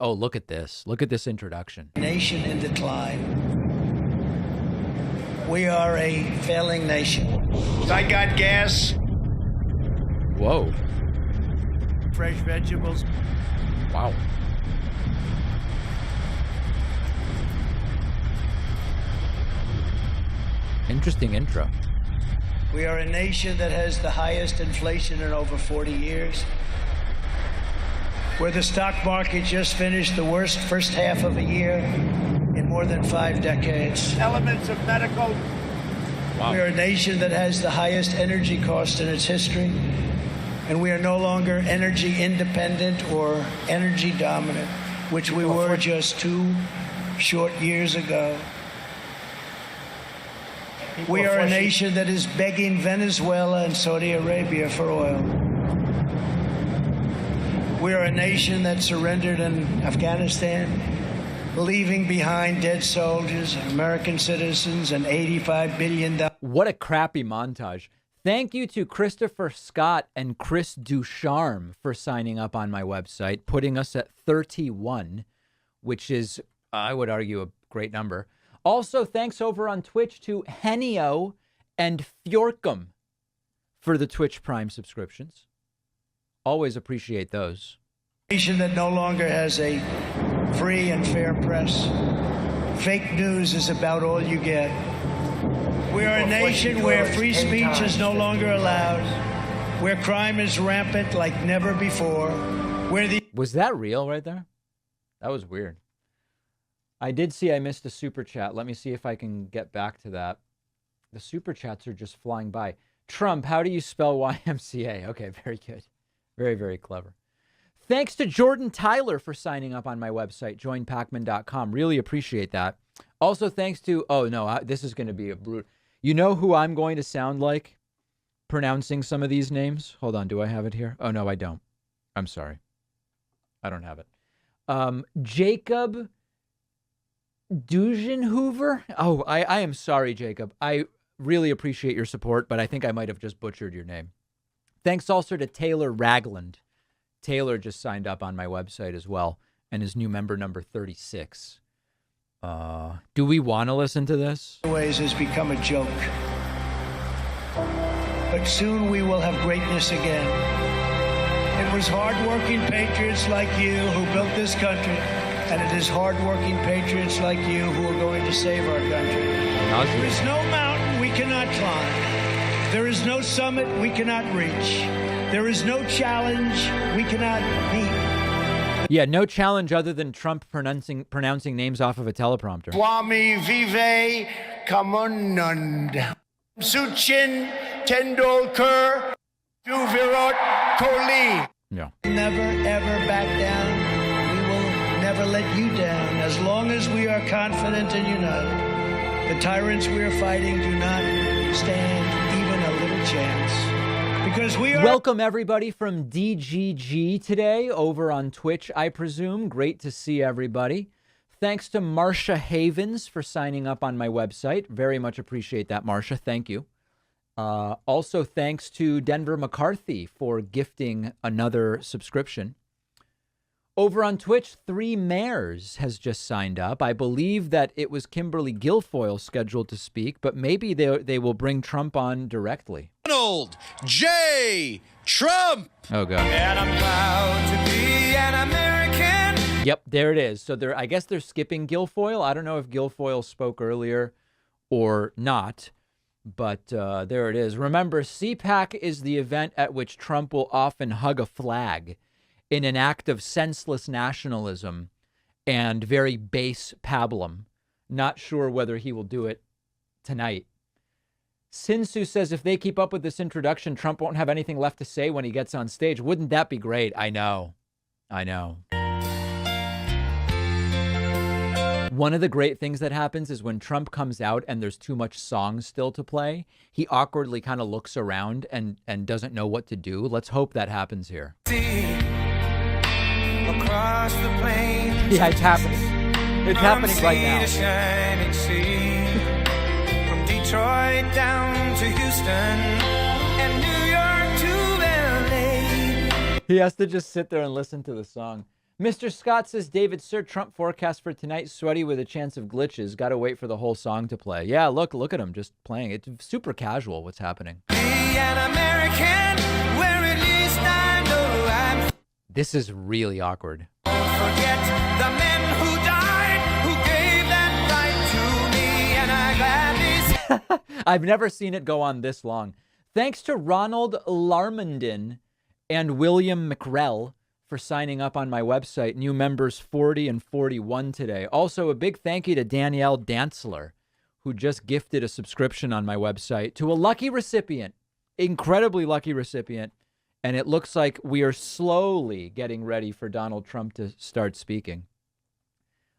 Oh, look at this. Look at this introduction. Nation in decline. We are a failing nation. I got gas. Whoa. Fresh vegetables. Wow. Interesting intro. We are a nation that has the highest inflation in over 40 years. Where the stock market just finished the worst first half of a year in more than 5 decades. Elements of medical. Wow. We are a nation that has the highest energy cost in its history. And we are no longer energy independent or energy dominant, which we were just 2 short years ago. We are a nation that is begging Venezuela and Saudi Arabia for oil. We are a nation that surrendered in Afghanistan, leaving behind dead soldiers, American citizens, and $85 billion. What a crappy montage. Thank you to Christopher Scott and Chris Ducharme for signing up on my website, putting us at 31, which is, I would argue, a great number. Also, thanks over on Twitch to Henio and Fjorkum for the Twitch Prime subscriptions. Always appreciate those. A nation that no longer has a free and fair press. Fake news is about all you get. We are a nation where free speech is no longer allowed, where crime is rampant like never before, where the... Was that real right there? That was weird. I did see I missed a super chat. Let me see if I can get back to that. The super chats are just flying by. Trump, how do you spell YMCA? Okay, very good. Very, very clever. Thanks to Jordan Tyler for signing up on my website, joinpakman.com. Really appreciate that. Also, thanks to, oh no, this is going to be a brute. You know who I'm going to sound like pronouncing some of these names? Hold on, do I have it here? Oh no, I don't. I'm sorry. I don't have it. Jacob Dugenhoover? Oh, I am sorry, Jacob. I really appreciate your support, but I think I might have just butchered your name. Thanks also to Taylor Ragland. Taylor just signed up on my website as well and is new member number 36. Do we want to listen to this? Ways has become a joke. But soon we will have greatness again. It was hardworking patriots like you who built this country, and it is hardworking patriots like you who are going to save our country. There is no mountain we cannot climb. There is no summit we cannot reach. There is no challenge we cannot meet. Yeah, no challenge other than Trump pronouncing names off of a teleprompter. Swami Vive Kamunand. Suchin Tendulkar Virat Kohli. Yeah. Never, ever back down. We will never let you down. As long as we are confident and united, the tyrants we are fighting do not stand even a little chance. Because we are... Welcome, everybody, from DGG today over on Twitch, I presume. Great to see everybody. Thanks to Marcia Havens for signing up on my website. Very much appreciate that, Marcia. Thank you. Also, thanks to Denver McCarthy for gifting another subscription. Over on Twitch, 3 Mayors has just signed up. I believe that it was Kimberly Guilfoyle scheduled to speak, but maybe they will bring Trump on directly. Donald J. Trump. Oh, God. And I'm proud to be an American. Yep, there it is. So I guess they're skipping Guilfoyle. I don't know if Guilfoyle spoke earlier or not, but there it is. Remember, CPAC is the event at which Trump will often hug a flag in an act of senseless nationalism and very base pablum. Not sure whether he will do it tonight. Sinsu says if they keep up with this introduction, Trump won't have anything left to say when he gets on stage. Wouldn't that be great? I know. I know. One of the great things that happens is when Trump comes out and there's too much song still to play, he awkwardly kind of looks around and doesn't know what to do. Let's hope that happens here. Across the plains, Yeah, it's happening. It's happening right now. Shining sea. From Detroit down to Houston and New York to LA. He has to just sit there and listen to the song. Mr. Scott says, David, sir, Trump forecast for tonight, sweaty with a chance of glitches. Got to wait for the whole song to play. Yeah, look at him just playing. It's super casual what's happening. Be an American, where at least I know I'm. This is really awkward. Don't forget the men who died, who gave that right to me, and I gladly. I've never seen it go on this long. Thanks to Ronald Larmondin and William McRell for signing up on my website. New members 40 and 41 today. Also, a big thank you to Danielle Dantzler, who just gifted a subscription on my website to a lucky recipient, incredibly lucky recipient. And it looks like we are slowly getting ready for Donald Trump to start speaking.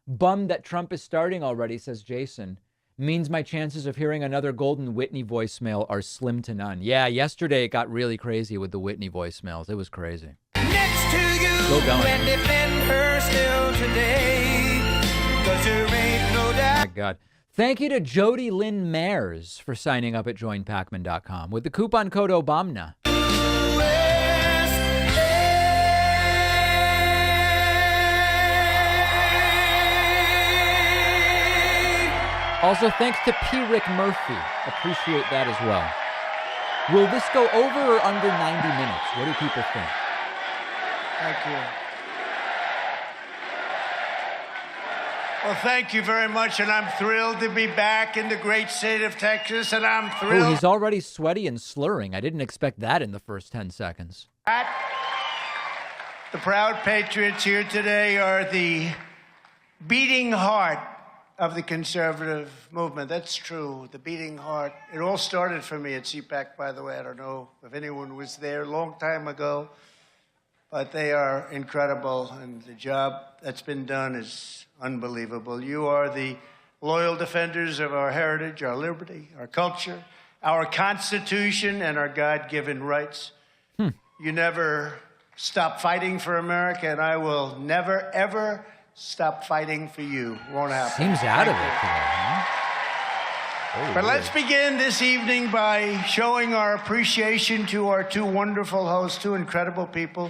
Bummed that Trump is starting already, says Jason. Means my chances of hearing another Golden Whitney voicemail are slim to none. Yeah, yesterday it got really crazy with the Whitney voicemails. It was crazy. Next to you Still going. and defend her still today, 'cause there ain't no doubt. My God. Thank you to Jody Lynn Mayers for signing up at joinpakman.com with the coupon code OBAMNA. Also, thanks to P. Rick Murphy. Appreciate that as well. Will this go over or under 90 minutes? What do people think? Thank you. Well, thank you very much, and I'm thrilled to be back in the great state of Texas, and I'm Oh, thrilled. he's already sweaty and slurring. I didn't expect that in the first 10 seconds. The proud patriots here today are the beating heart of the conservative movement. That's true, the beating heart. It all started for me at CPAC, by the way. I don't know if anyone was there a long time ago, but they are incredible, and the job that's been done is unbelievable. You are the loyal defenders of our heritage, our liberty, our culture, our Constitution, and our God-given rights. You never stop fighting for America, and I will never, ever stop fighting for you. Won't happen. Seems out of it Thank you. today, huh? Very But let's weird. begin this evening by showing our appreciation to our two wonderful hosts, two incredible people,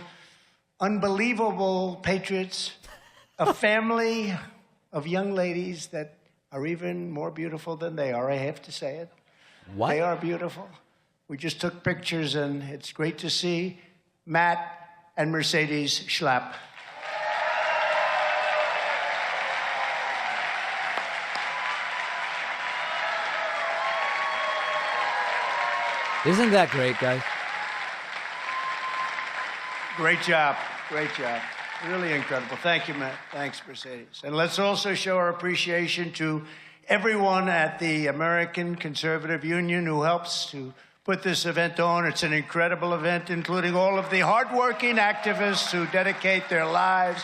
unbelievable patriots, a family of young ladies that are even more beautiful than they are. I have to say it. What? They are beautiful. We just took pictures, and it's great to see Matt and Mercedes Schlapp. Isn't that great, guys? Great job. Great job. Really incredible. Thank you, Matt. Thanks, Mercedes. And let's also show our appreciation to everyone at the American Conservative Union who helps to put this event on. It's an incredible event, including all of the hardworking activists who dedicate their lives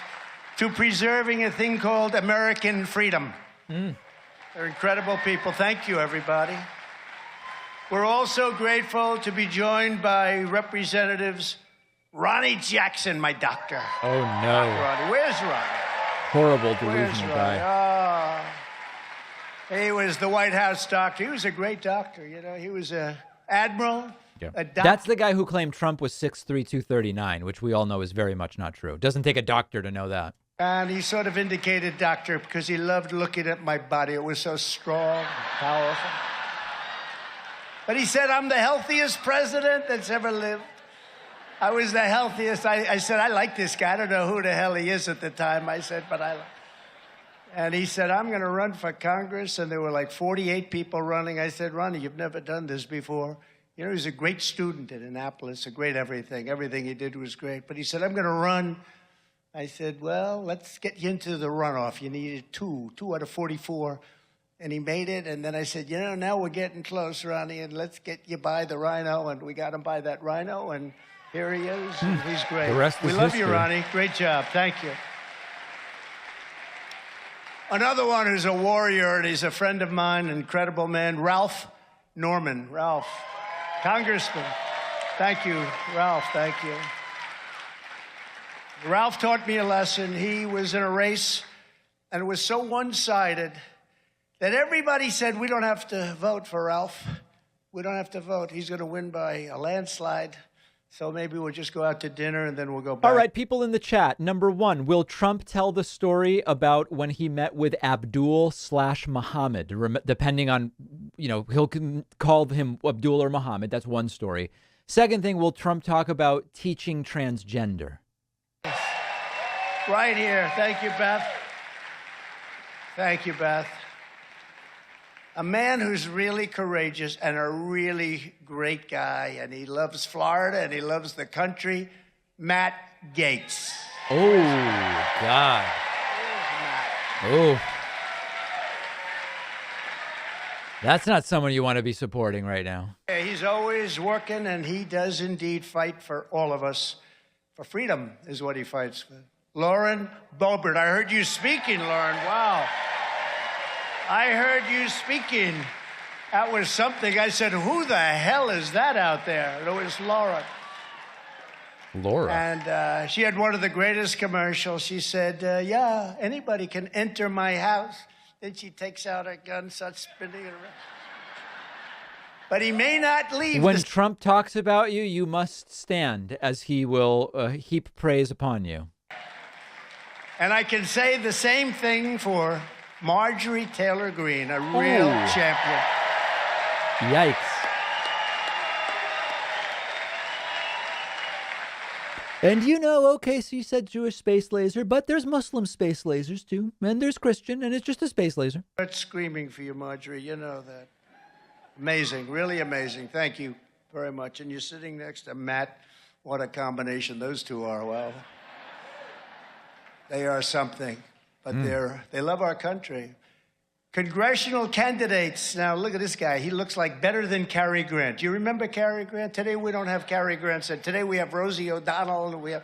to preserving a thing called American freedom. They're incredible people. Thank you, everybody. We're also grateful to be joined by Representatives Ronnie Jackson, my doctor. Oh, no. Ronnie, where's Ronnie? Horrible Where's delusional Ronnie? guy. He was the White House doctor. He was a great doctor, you know. He was an admiral, Yeah. a doctor. That's the guy who claimed Trump was 6'3", 239, which we all know is very much not true. Doesn't take a doctor to know that. And he sort of indicated doctor because he loved looking at my body. It was so strong and powerful. But he said, I'm the healthiest president that's ever lived. I was the healthiest. I said, I like this guy. I don't know who the hell he is at the time. I said, but I like. And he said, I'm going to run for Congress. And there were like 48 people running. I said, Ronnie, you've never done this before. You know, he was a great student at Annapolis, a great everything. Everything he did was great. But he said, I'm going to run. I said, well, let's get you into the runoff. You needed two out of 44. And he made it. And then I said, you know, now we're getting close, Ronnie, and let's get you by the rhino. And we got him by that rhino. And here he is. And he's great. The rest We is love you, history. Ronnie. Great job. Thank you. Another one who's a warrior, and he's a friend of mine, an incredible man, Ralph Norman. Ralph, Congressman. Thank you, Ralph. Thank you. Ralph taught me a lesson. He was in a race, and it was so one-sided that everybody said, we don't have to vote for Ralph. We don't have to vote. He's going to win by a landslide. So maybe we'll just go out to dinner and then we'll go back. All right, people in the chat. Number one, will Trump tell the story about when he met with Abdul/Muhammad? Depending on, he'll call him Abdul or Muhammad. That's one story. Second thing, will Trump talk about teaching transgender? Right here. Thank you, Beth. Thank you, Beth. A man who's really courageous and a really great guy, and he loves Florida and he loves the country, Matt Gaetz. Oh, God. Oh. That's not someone you want to be supporting right now. Yeah, he's always working, and he does indeed fight for all of us. For freedom is what he fights for. Lauren Boebert, I heard you speaking, Lauren. Wow. I heard you speaking. That was something. I said, who the hell is that out there? It was Laura. Laura. And she had one of the greatest commercials. She said, yeah, anybody can enter my house. Then she takes out her gun, starts spinning it around. But he may not leave. When Trump talks about you, you must stand, as he will heap praise upon you. And I can say the same thing for Marjorie Taylor Greene, a real champion. Yikes. And okay, so you said Jewish space laser, but there's Muslim space lasers too, and there's Christian, and it's just a space laser. But screaming for you, Marjorie, you know that. Amazing, really amazing. Thank you very much. And you're sitting next to Matt. What a combination those two are. Well, they are something, but they love our country. Congressional candidates. Now, look at this guy. He looks like better than Cary Grant. Do you remember Cary Grant? Today, we don't have Cary Grant. Today, we have Rosie O'Donnell. And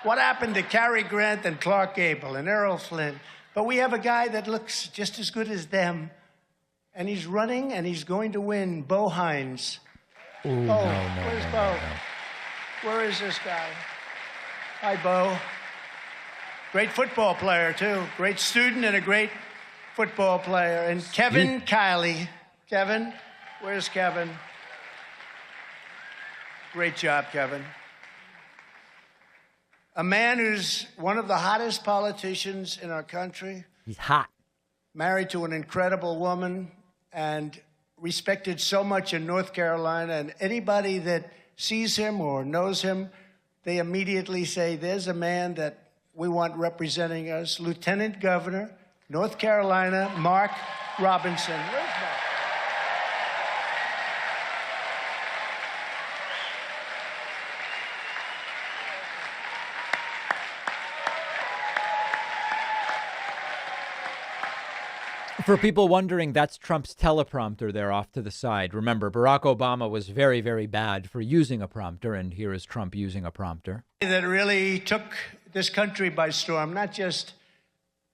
what happened to Cary Grant and Clark Gable and Errol Flynn? But we have a guy that looks just as good as them. And he's running, and he's going to win. Bo Hines. Ooh, where's Bo? Where is this guy? Hi, Bo. Great football player, too. Great student and a great football player. And Kevin Kiley. Kevin, where's Kevin? Great job, Kevin. A man who's one of the hottest politicians in our country. He's hot. Married to an incredible woman and respected so much in North Carolina. And anybody that sees him or knows him, they immediately say, there's a man that we want representing us. Lieutenant Governor, North Carolina, Mark Robinson. Where's Mark? For people wondering, that's Trump's teleprompter there off to the side. Remember, Barack Obama was very, very bad for using a prompter, and here is Trump using a prompter. That really took this country by storm, not just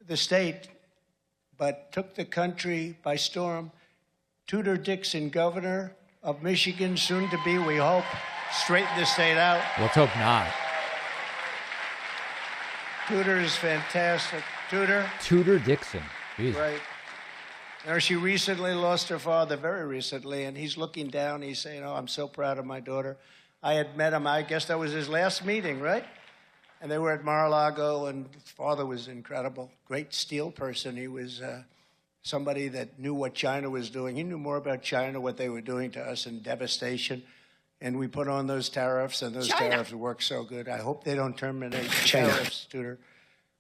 the state, but took the country by storm. Tudor Dixon, governor of Michigan, soon to be, we hope, straighten the state out. Let's hope not. Tudor is fantastic. Tudor Dixon. Jeez. Right. Now, she recently lost her father, very recently, and he's looking down. He's saying, oh, I'm so proud of my daughter. I had met him. I guess that was his last meeting, right? And they were at Mar-a-Lago, and his father was incredible. Great steel person. He was somebody that knew what China was doing. He knew more about China, what they were doing to us, and devastation. And we put on those tariffs, and those tariffs work so good. I hope they don't terminate tariffs, Tudor.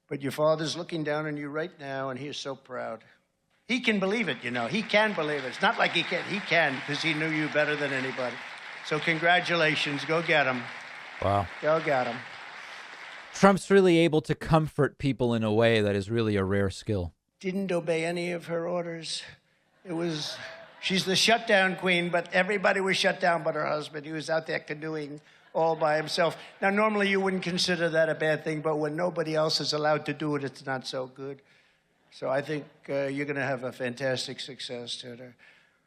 But your father's looking down on you right now, and he is so proud. He can believe it, He can believe it. It's not like he can't. He can, because he knew you better than anybody. So congratulations. Go get him. Wow. Go get him. Trump's really able to comfort people in a way that is really a rare skill. Didn't obey any of her orders. She's the shutdown queen, but everybody was shut down but her husband. He was out there canoeing all by himself. Now, normally you wouldn't consider that a bad thing, but when nobody else is allowed to do it, it's not so good. So I think you're going to have a fantastic success, Tudor.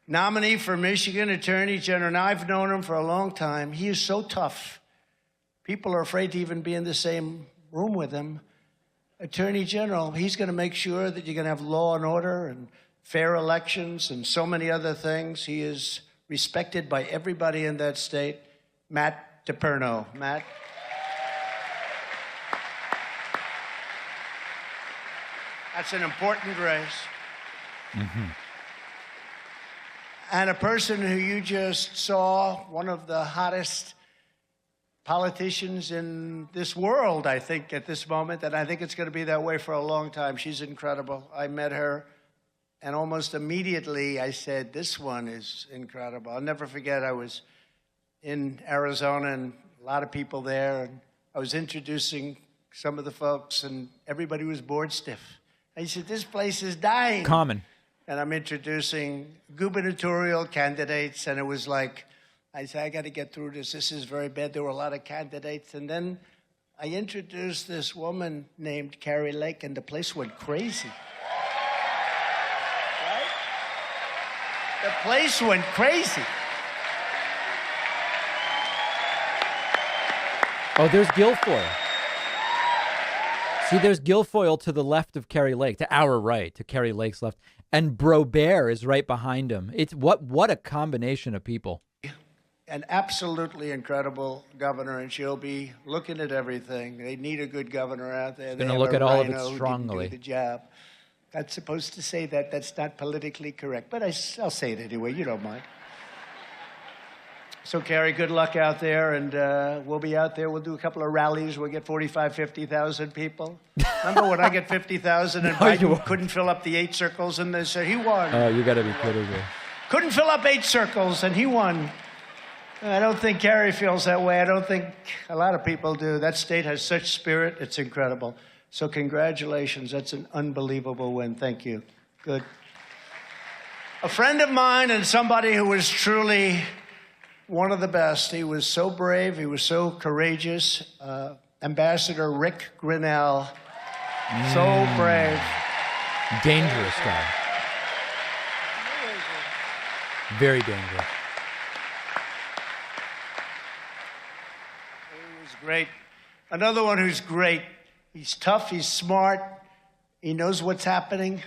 Nominee for Michigan Attorney General. Now, I've known him for a long time. He is so tough. People are afraid to even be in the same room with him. Attorney General, he's going to make sure that you're going to have law and order and fair elections and so many other things. He is respected by everybody in that state. Matt DePerno. Matt? That's an important race. Mm-hmm. And a person who you just saw, one of the hottest politicians in this world, I think, at this moment, and I think it's going to be that way for a long time. She's incredible. I met her, and almost immediately I said, this one is incredible. I'll never forget, I was in Arizona, and a lot of people there, and I was introducing some of the folks, and everybody was bored stiff. I said, this place is dying. Common. And I'm introducing gubernatorial candidates, and it was like, I said, I got to get through this. This is very bad. There were a lot of candidates. And then I introduced this woman named Carrie Lake, and the place went crazy. Right? The place went crazy. Oh, there's Guilfoyle. See, there's Guilfoyle to the left of Carrie Lake, to our right, to Carrie Lake's left. And Brobert is right behind him. It's what a combination of people. An absolutely incredible governor, and she'll be looking at everything. They need a good governor out there. Going to look at all of it strongly. Do the job. Not supposed to say that. That's not politically correct, but I'll say it anyway. You don't mind. So, Carrie, good luck out there, and we'll be out there. We'll do a couple of rallies. We'll get 45,000, 50,000 people. Remember when I get 50,000 and Biden couldn't fill up the 8 circles, and they said he won. Oh, you got to be kidding me. Couldn't fill up 8 circles, and he won. I don't think Carrie feels that way. I don't think a lot of people do. That state has such spirit. It's incredible. So congratulations. That's an unbelievable win. Thank you. Good. A friend of mine and somebody who was truly one of the best. He was so brave. He was so courageous. Ambassador Rick Grinnell. So brave. Dangerous guy. Very dangerous. He was great. Another one who's great. He's tough. He's smart. He knows what's happening.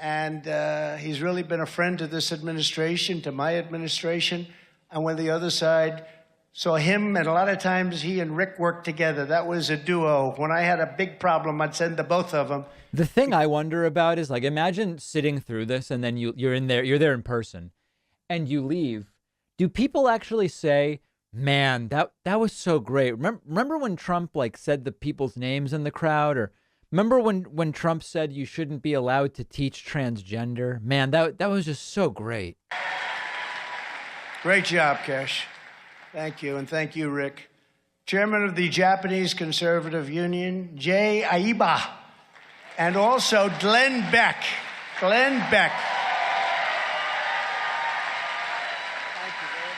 And he's really been a friend to this administration, to my administration. And when the other side saw him, and a lot of times he and Rick worked together. That was a duo. When I had a big problem, I'd send the both of them. The thing I wonder about is, like, imagine sitting through this and then you're there in person and you leave. Do people actually say, man, that was so great? Remember when Trump, like, said the people's names in the crowd? Or remember when Trump said you shouldn't be allowed to teach transgender? Man, that was just so great. Great job, Kesh. Thank you, and thank you, Rick. Chairman of the Japanese Conservative Union, Jay Aiba, and also Glenn Beck. Glenn Beck. Thank you very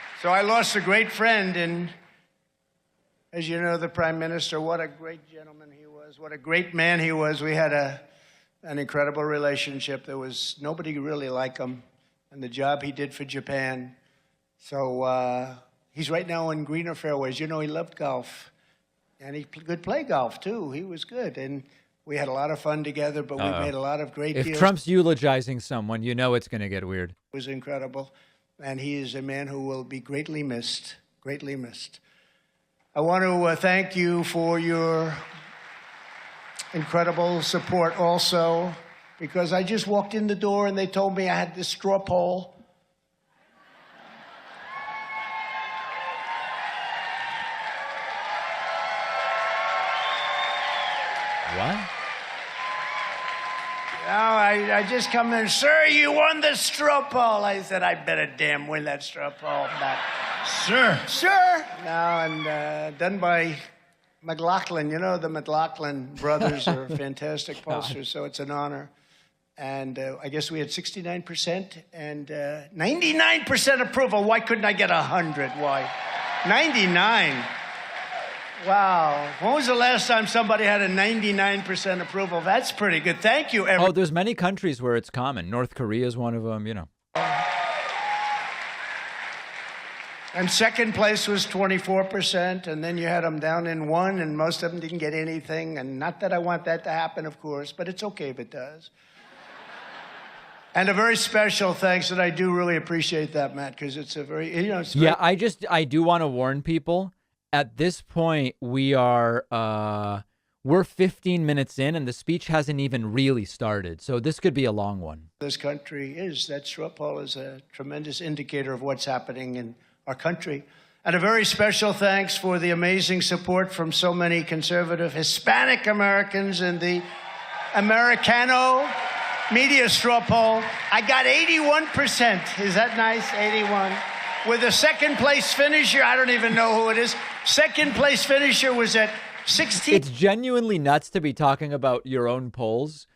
much. So I lost a great friend, and as you know, the Prime Minister, what a great gentleman he was, what a great man he was. We had an incredible relationship. There was nobody really like him, and the job he did for Japan. So he's right now on greener fairways. You know, he loved golf, and he could play golf, too. He was good, and we had a lot of fun together, but we made a lot of great deals. If Trump's eulogizing someone, you know it's going to get weird. It was incredible, and he is a man who will be greatly missed, greatly missed. I want to thank you for your incredible support also, because I just walked in the door and they told me I had this straw poll. What? Now I just come in, sir, you won the straw poll. I said, I better damn win that straw poll. But, sir. Now, and done by McLaughlin. You know, the McLaughlin brothers are fantastic pollsters, so it's an honor. And I guess we had 69% and 99% approval. Why couldn't I get 100? Why? 99. Wow. When was the last time somebody had a 99% approval? That's pretty good. Thank you, everyone. Oh, there's many countries where it's common. North Korea is one of them, you know. And second place was 24%, and then you had them down in 1, and most of them didn't get anything. And not that I want that to happen, of course, but it's okay if it does. And a very special thanks, and I do really appreciate that, Matt, because it's a very, it's Yeah, I do want to warn people. At this point, we're 15 minutes in, and the speech hasn't even really started. So this could be a long one. This country is. That straw poll is a tremendous indicator of what's happening in our country. And a very special thanks for the amazing support from so many conservative Hispanic Americans in the Americano media straw poll. I got 81%. Is that nice? 81. With a second place finisher, I don't even know who it is. Second place finisher was at 16. It's genuinely nuts to be talking about your own polls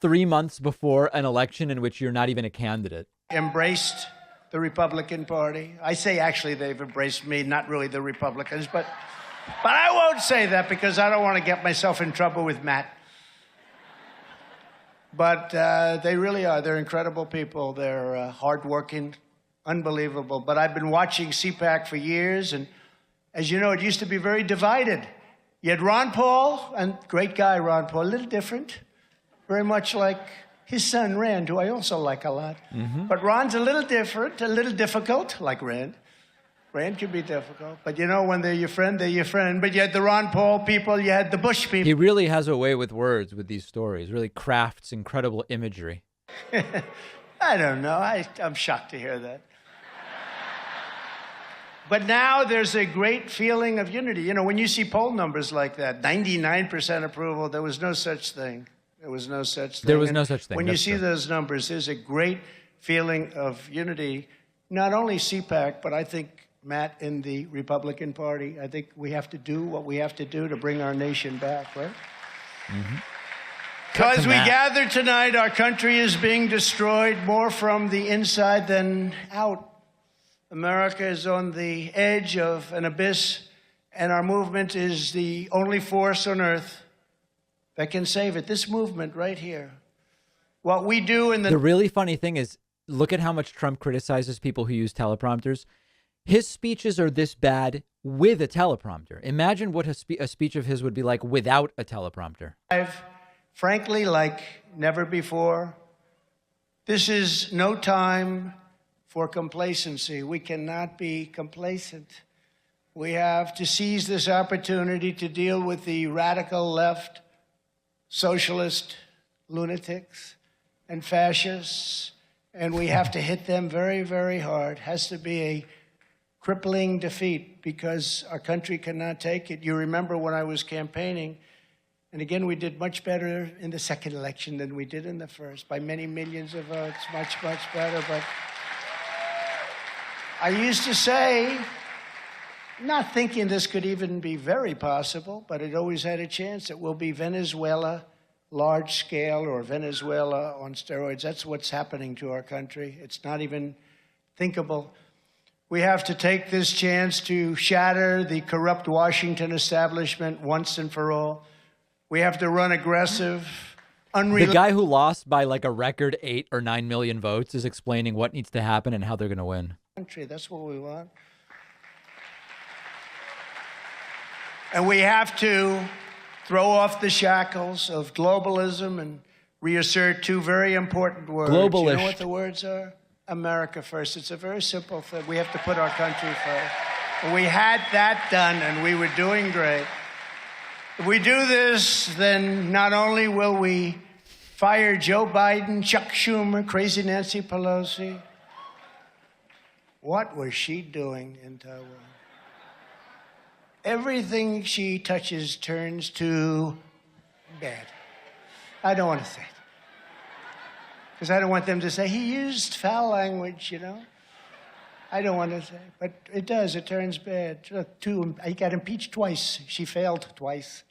3 months before an election in which you're not even a candidate. Embraced the Republican Party. I say actually they've embraced me, not really the Republicans, but I won't say that because I don't want to get myself in trouble with Matt. But they really are. They're incredible people. They're hardworking, unbelievable. But I've been watching CPAC for years, and as you know, it used to be very divided. You had Ron Paul, and great guy Ron Paul, a little different, very much like his son Rand, who I also like a lot. But Ron's a little different, a little difficult, like Rand. Rand can be difficult, but you know, when they're your friend, they're your friend. But you had the Ron Paul people, you had the Bush people. He really has a way with words with these stories, really crafts incredible imagery. I don't know. I'm shocked to hear that. But now there's a great feeling of unity. You know, when you see poll numbers like that, 99% approval, there was no such thing. There was no such thing. There was no such thing. When you see those numbers, there's a great feeling of unity. Not only CPAC, but I think, Matt, in the Republican Party, I think we have to do what we have to do to bring our nation back, right? As we gather tonight, our country is being destroyed more from the inside than out. America is on the edge of an abyss, and our movement is the only force on earth that can save it. This movement right here. What we do in The really funny thing is, look at how much Trump criticizes people who use teleprompters. His speeches are this bad with a teleprompter. Imagine what a speech of his would be like without a teleprompter. Frankly, like never before, this is no time for complacency. We cannot be complacent. We have to seize this opportunity to deal with the radical left, socialist lunatics and fascists, and we have to hit them very, very hard. It has to be a crippling defeat because our country cannot take it. You remember when I was campaigning, and again, we did much better in the second election than we did in the first, by many millions of votes, much, much better. But I used to say, not thinking this could even be very possible, but it always had a chance. It will be Venezuela large scale or Venezuela on steroids. That's what's happening to our country. It's not even thinkable. We have to take this chance to shatter the corrupt Washington establishment once and for all. We have to run aggressive, The guy who lost by like a record 8 or 9 million votes is explaining what needs to happen and how they're going to win. That's what we want. And we have to throw off the shackles of globalism and reassert two very important words. Globalist. You know what the words are? America first. It's a very simple thing. We have to put our country first. And we had that done, and we were doing great. If we do this, then not only will we fire Joe Biden, Chuck Schumer, crazy Nancy Pelosi. What was she doing in Taiwan? Everything she touches turns to bad. I don't want to say it. Because I don't want them to say, he used foul language, you know. I don't want to say, but it does. It turns bad. Look, he got impeached twice. She failed twice.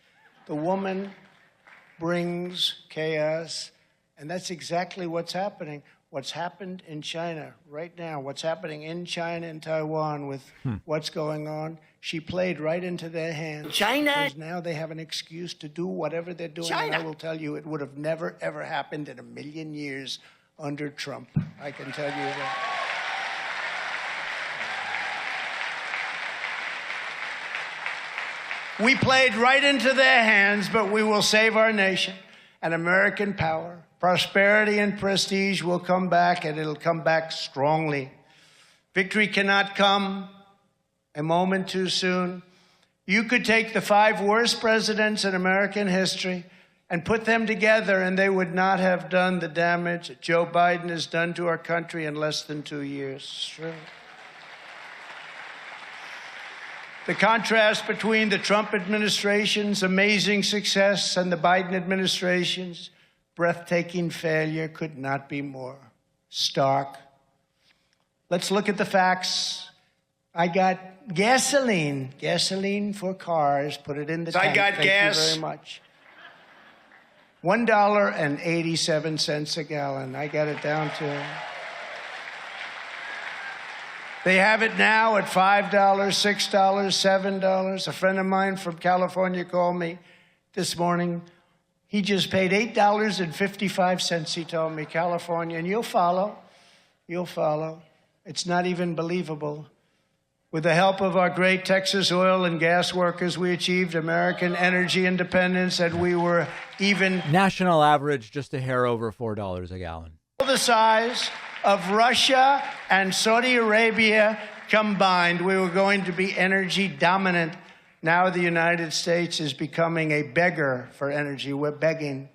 The woman brings chaos, and that's exactly what's happening. What's happened in China right now, what's happening in China and Taiwan with what's going on, she played right into their hands. China? Because now they have an excuse to do whatever they're doing. China. And I will tell you, it would have never, ever happened in a million years under Trump. I can tell you that. We played right into their hands, but we will save our nation. and American power, prosperity and prestige will come back, and it'll come back strongly. Victory cannot come a moment too soon. You could take the 5 worst presidents in American history and put them together, and they would not have done the damage that Joe Biden has done to our country in less than 2 years. True. The contrast between the Trump administration's amazing success and the Biden administration's breathtaking failure could not be more stark. Let's look at the facts. I got gasoline for cars. Put it in the tank. I got Thank gas. you very much. $1.87 a gallon. I got it down to. They have it now at $5, $6, $7. A friend of mine from California called me this morning. He just paid $8.55, he told me, California. And you'll follow. You'll follow. It's not even believable. With the help of our great Texas oil and gas workers, we achieved American energy independence, and we were even National average just a hair over $4 a gallon. the size of Russia and Saudi Arabia combined. We were going to be energy dominant. Now the United States is becoming a beggar for energy. We're begging.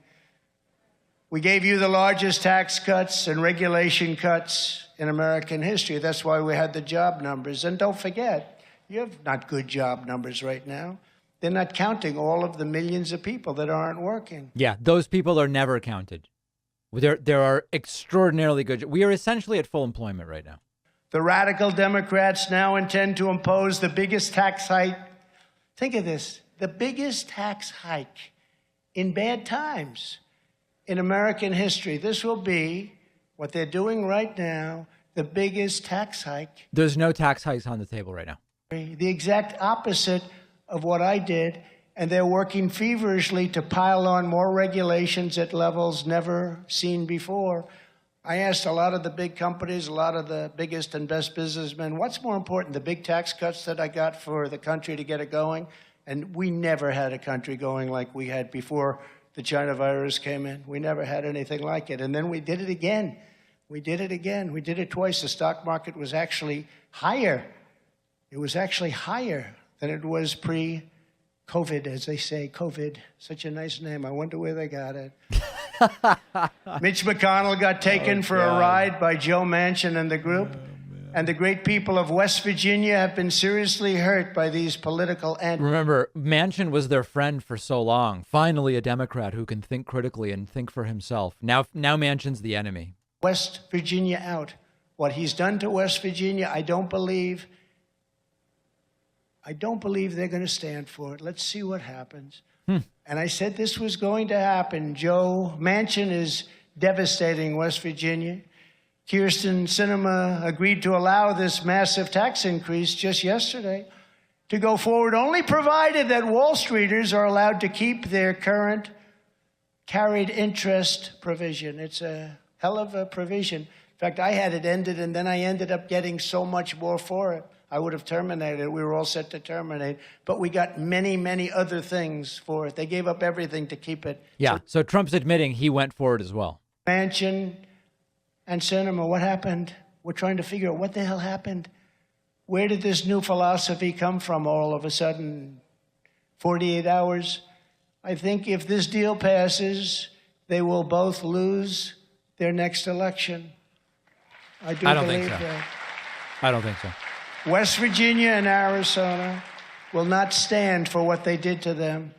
We gave you the largest tax cuts and regulation cuts in American history. That's why we had the job numbers. And don't forget, you have not good job numbers right now. They're not counting all of the millions of people that aren't working. Yeah, those people are never counted. There are extraordinarily good. We are essentially at full employment right now. The radical Democrats now intend to impose the biggest tax hike. Think of this, the biggest tax hike in bad times in American history. This will be what they're doing right now, the biggest tax hike. There's no tax hikes on the table right now. The exact opposite of what I did. And they're working feverishly to pile on more regulations at levels never seen before. I asked a lot of the big companies, a lot of the biggest and best businessmen, what's more important, the big tax cuts that I got for the country to get it going? And we never had a country going like we had before the China virus came in. We never had anything like it. And then we did it again. We did it again. We did it twice. The stock market was actually higher. It was actually higher than it was pre-COVID, as they say. COVID, such a nice name. I wonder where they got it. Mitch McConnell got taken for a ride by Joe Manchin and the group. And the great people of West Virginia have been seriously hurt by these political ends. Remember, Manchin was their friend for so long. Finally, a Democrat who can think critically and think for himself. Now Manchin's the enemy. West Virginia out. What he's done to West Virginia, I don't believe they're going to stand for it. Let's see what happens. And I said this was going to happen. Joe Manchin is devastating West Virginia. Kyrsten Sinema agreed to allow this massive tax increase just yesterday to go forward, only provided that Wall Streeters are allowed to keep their current carried interest provision. It's a hell of a provision. In fact, I had it ended, and then I ended up getting so much more for it. I would have terminated it. We were all set to terminate. But we got many, many other things for it. They gave up everything to keep it. Yeah, so Trump's admitting he went for it as well. Manchin and Sinema, what happened? We're trying to figure out what the hell happened. Where did this new philosophy come from all of a sudden? 48 hours? I think if this deal passes, they will both lose their next election. I don't think so. that. I don't think so. West Virginia and Arizona will not stand for what they did to them.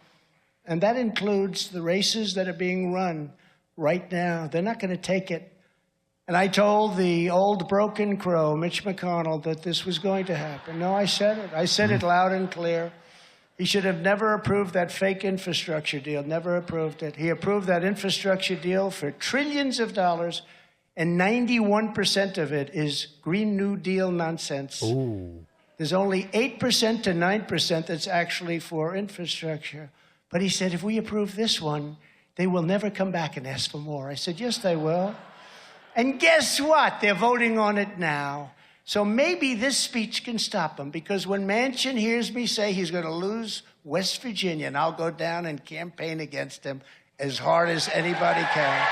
And that includes the races that are being run right now. They're not going to take it. And I told the old broken crow, Mitch McConnell, that this was going to happen. No, I said it. I said it loud and clear. He should have never approved that fake infrastructure deal, never approved it. He approved that infrastructure deal for trillions of dollars, and 91% of it is Green New Deal nonsense. Ooh. There's only 8% to 9% that's actually for infrastructure. But he said, if we approve this one, they will never come back and ask for more. I said, yes, they will. And guess what? They're voting on it now. So maybe this speech can stop them, because when Manchin hears me say he's going to lose West Virginia, and I'll go down and campaign against him, as hard as anybody can.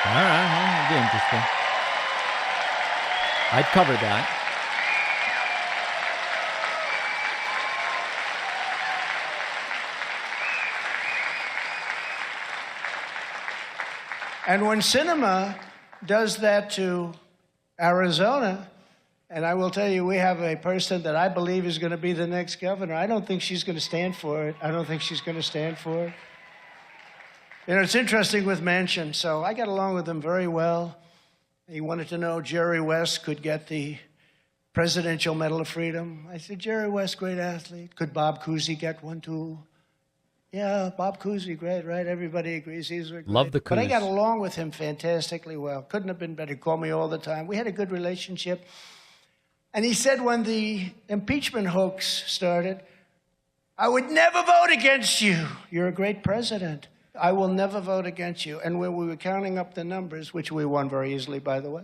All right, well, that'd be interesting. I'd cover that. And when Sinema does that to Arizona, and I will tell you, we have a person that I believe is going to be the next governor. I don't think she's going to stand for it. I don't think she's going to stand for it. You know, it's interesting with Manchin. So I got along with him very well. He wanted to know Jerry West could get the Presidential Medal of Freedom. I said, Jerry West, great athlete. Could Bob Cousy get one too? Yeah, Bob Cousy, great, right? Everybody agrees he's great. Love the But I Coos. got along with him fantastically well. Couldn't have been better. He called me all the time. We had a good relationship. And he said when the impeachment hoax started, I would never vote against you. You're a great president. I will never vote against you. And when we were counting up the numbers, which we won very easily, by the way,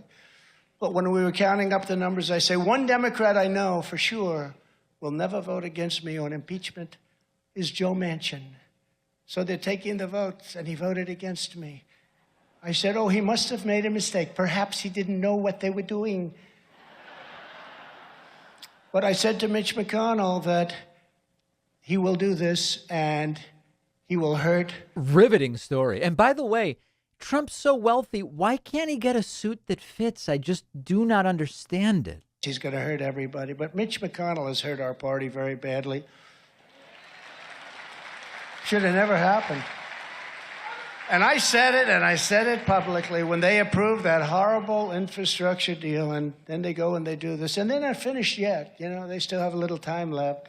but when we were counting up the numbers, I say, one Democrat I know for sure will never vote against me on impeachment is Joe Manchin. So they're taking the votes, and he voted against me. I said, oh, he must have made a mistake. Perhaps he didn't know what they were doing. But I said to Mitch McConnell that he will do this, and he will hurt. Riveting story. And by the way, Trump's so wealthy, why can't he get a suit that fits? I just do not understand it. He's going to hurt everybody. But Mitch McConnell has hurt our party very badly. Should have never happened. And I said it, and I said it publicly, when they approved that horrible infrastructure deal, and then they go and they do this. And they're not finished yet. You know, they still have a little time left.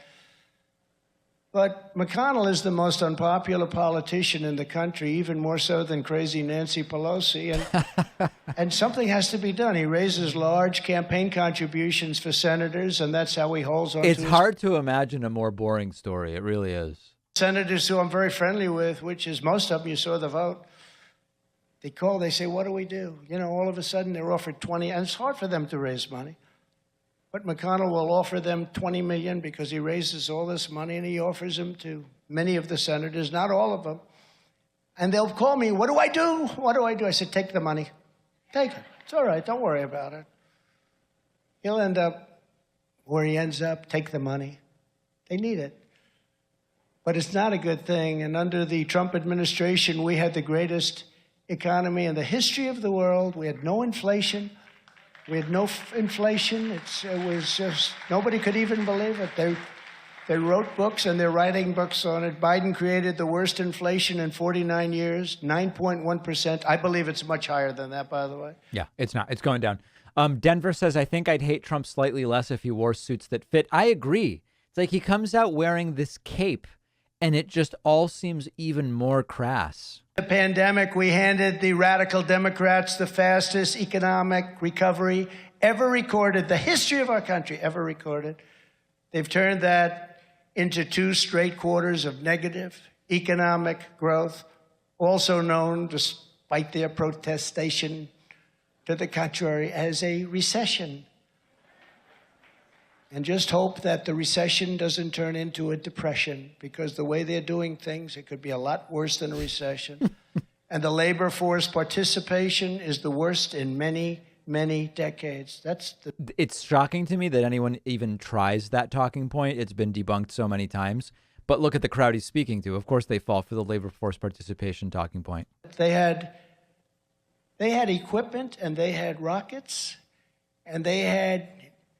But McConnell is the most unpopular politician in the country, even more so than crazy Nancy Pelosi. And something has to be done. He raises large campaign contributions for senators, and that's how he holds on to It's his hard to imagine a more boring story. It really is. senators who I'm very friendly with, which is most of them, you saw the vote. They call, they say, what do we do? You know, all of a sudden they're offered 20, and it's hard for them to raise money. But McConnell will offer them $20 million because he raises all this money, and he offers them to many of the senators, not all of them. And they'll call me, what do I do? What do I do? I said, take the money. Take it. It's all right. Don't worry about it. He'll end up where he ends up. Take the money. They need it. But it's not a good thing. And under the Trump administration, we had the greatest economy in the history of the world. We had no inflation. We had no inflation. It was just, nobody could even believe it. They wrote books, and they're writing books on it. Biden created the worst inflation in 49 years, 9.1%. I believe it's much higher than that, by the way. Yeah, it's not. It's going down. Denver says, I think I'd hate Trump slightly less if he wore suits that fit. I agree. It's like he comes out wearing this cape, and it just all seems even more crass. The pandemic, we handed the radical Democrats the fastest economic recovery ever recorded, the history of our country ever recorded. They've turned that into 2 straight quarters of negative economic growth, also known, despite their protestation to the contrary, as a recession. And just hope that the recession doesn't turn into a depression, because the way they're doing things, it could be a lot worse than a recession. And the labor force participation is the worst in many, many decades. It's shocking to me that anyone even tries that talking point. It's been debunked so many times. But look at the crowd he's speaking to. Of course, they fall for the labor force participation talking point. They had equipment, and they had rockets, and they had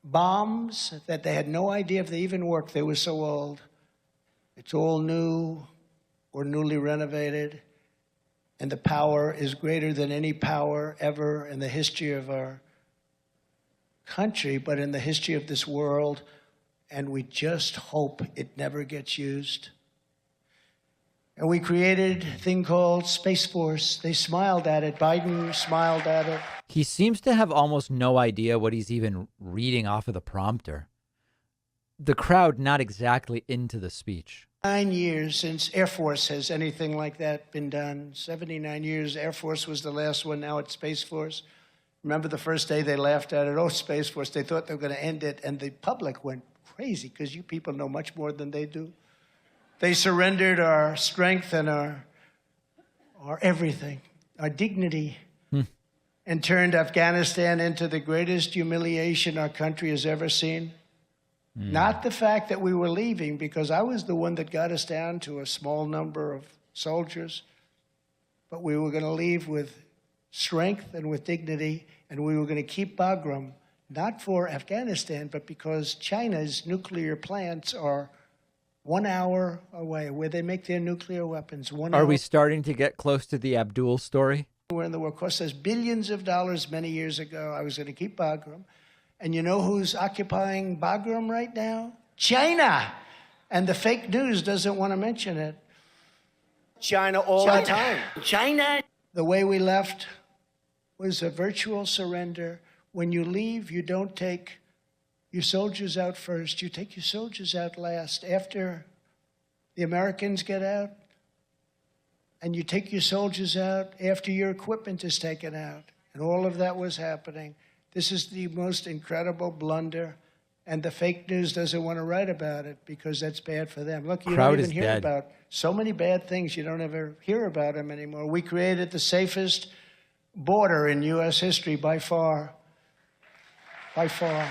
bombs that they had no idea if they even worked. They were so old. It's all new or newly renovated, and the power is greater than any power ever in the history of our country, but in the history of this world, and we just hope it never gets used. And we created a thing called Space Force. They smiled at it. Biden smiled at it. He seems to have almost no idea what he's even reading off of the prompter. The crowd not exactly into the speech. 9 years since Air Force has anything like that been done. 79 years. Air Force was the last one. Now it's Space Force. Remember the first day they laughed at it? Oh, Space Force. They thought they were going to end it. And the public went crazy because you people know much more than they do. They surrendered our strength and our our everything, our dignity, and turned Afghanistan into the greatest humiliation our country has ever seen. Not the fact that we were leaving, because I was the one that got us down to a small number of soldiers, but we were going to leave with strength and with dignity, and we were going to keep Bagram, not for Afghanistan, but because China's nuclear plants are 1 hour away, where they make their nuclear weapons. Are we starting to get close to the Abdul story? We're in the war. Cost us billions of dollars many years ago. I was going to keep Bagram. And you know who's occupying Bagram right now? China. And the fake news doesn't want to mention it. China all the time. China. The way we left was a virtual surrender. When you leave, you don't take your soldiers out first. You take your soldiers out last. After the Americans get out, and you take your soldiers out after your equipment is taken out. And all of that was happening. This is the most incredible blunder. And the fake news doesn't want to write about it because that's bad for them. Look, you don't even hear about so many bad things. You don't ever hear about them anymore. We created the safest border in U.S. history by far. By far.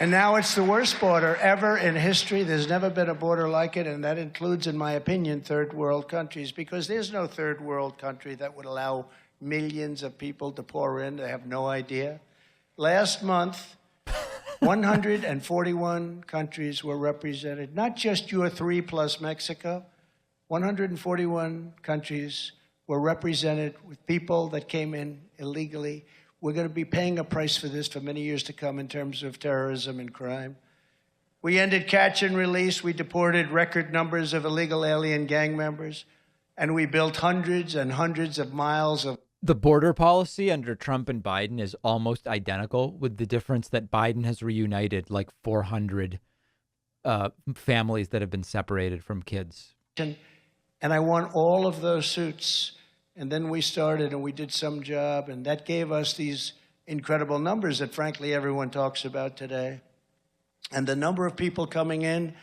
And now it's the worst border ever in history. There's never been a border like it, and that includes, in my opinion, third world countries, because there's no third world country that would allow millions of people to pour in. They have no idea. Last month, 141 countries were represented, not just your 3 plus Mexico. 141 countries were represented with people that came in illegally. We're going to be paying a price for this for many years to come in terms of terrorism and crime. We ended catch and release. We deported record numbers of illegal alien gang members. And we built hundreds and hundreds of miles of... The border policy under Trump and Biden is almost identical, with the difference that Biden has reunited like 400 families that have been separated from kids. And I won all of those suits. And then we started and we did some job, and that gave us these incredible numbers that, frankly, everyone talks about today. And the number of people coming in,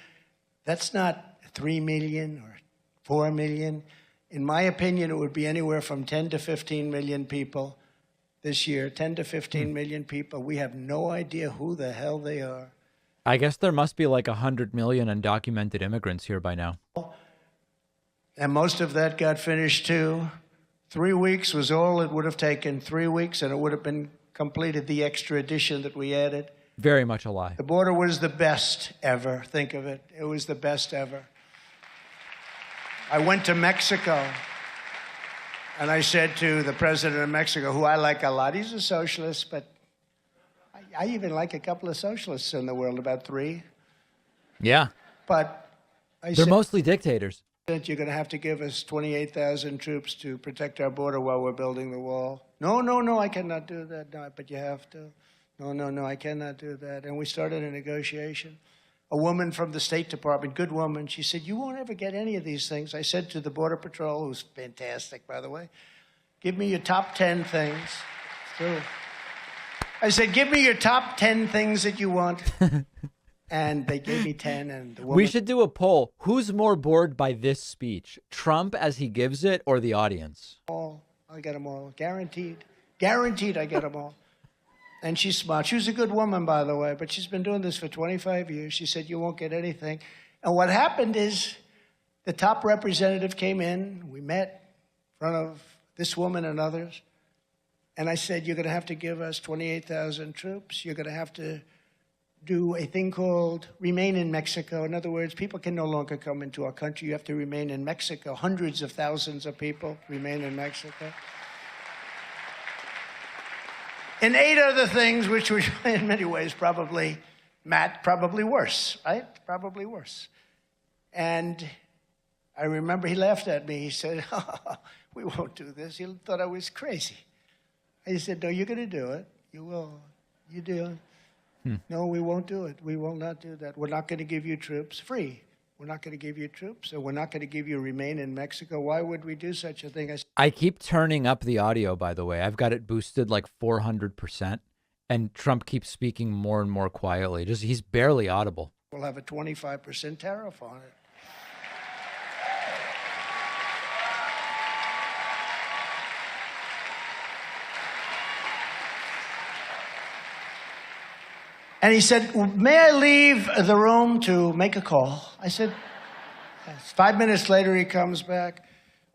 that's not 3 million or 4 million. In my opinion, it would be anywhere from 10 to 15 million people this year, 10 to 15 million people. We have no idea who the hell they are. I guess there must be like 100 million undocumented immigrants here by now. And most of that got finished, too. 3 weeks was all it would have taken, 3 weeks, and it would have been completed, the extradition that we added. Very much a lie. The border was the best ever. Think of it. It was the best ever. I went to Mexico, and I said to the president of Mexico, who I like a lot, he's a socialist, but I even like a couple of socialists in the world, about 3. Yeah. But they're mostly dictators. You're going to have to give us 28,000 troops to protect our border while we're building the wall. No, I cannot do that. No, but you have to. No, I cannot do that. And we started a negotiation. A woman from the State Department, good woman, she said, you won't ever get any of these things. I said to the Border Patrol, who's fantastic, by the way, give me your top 10 things. So I said, give me your top 10 things that you want. And they gave me 10, and the woman... We should do a poll. Who's more bored by this speech? Trump as he gives it, or the audience? I get them all. Guaranteed. Guaranteed I get them all. And she's smart. She was a good woman, by the way, but she's been doing this for 25 years. She said, you won't get anything. And what happened is the top representative came in. We met in front of this woman and others. And I said, you're going to have to give us 28,000 troops. You're going to have to do a thing called remain in Mexico. In other words, people can no longer come into our country. You have to remain in Mexico. Hundreds of thousands of people remain in Mexico. And 8 other things, which were in many ways probably worse, right? Probably worse. And I remember he laughed at me. He said, we won't do this. He thought I was crazy. I said, no, you're going to do it. You will. You do. No, we won't do it. We will not do that. We're not going to give you troops free. We're not going to give you troops, and we're not going to give you remain in Mexico. Why would we do such a thing? I keep turning up the audio, by the way. I've got it boosted like 400%, and Trump keeps speaking more and more quietly. He's barely audible. We'll have a 25% tariff on it. And he said, may I leave the room to make a call? I said, yes. 5 minutes later, he comes back.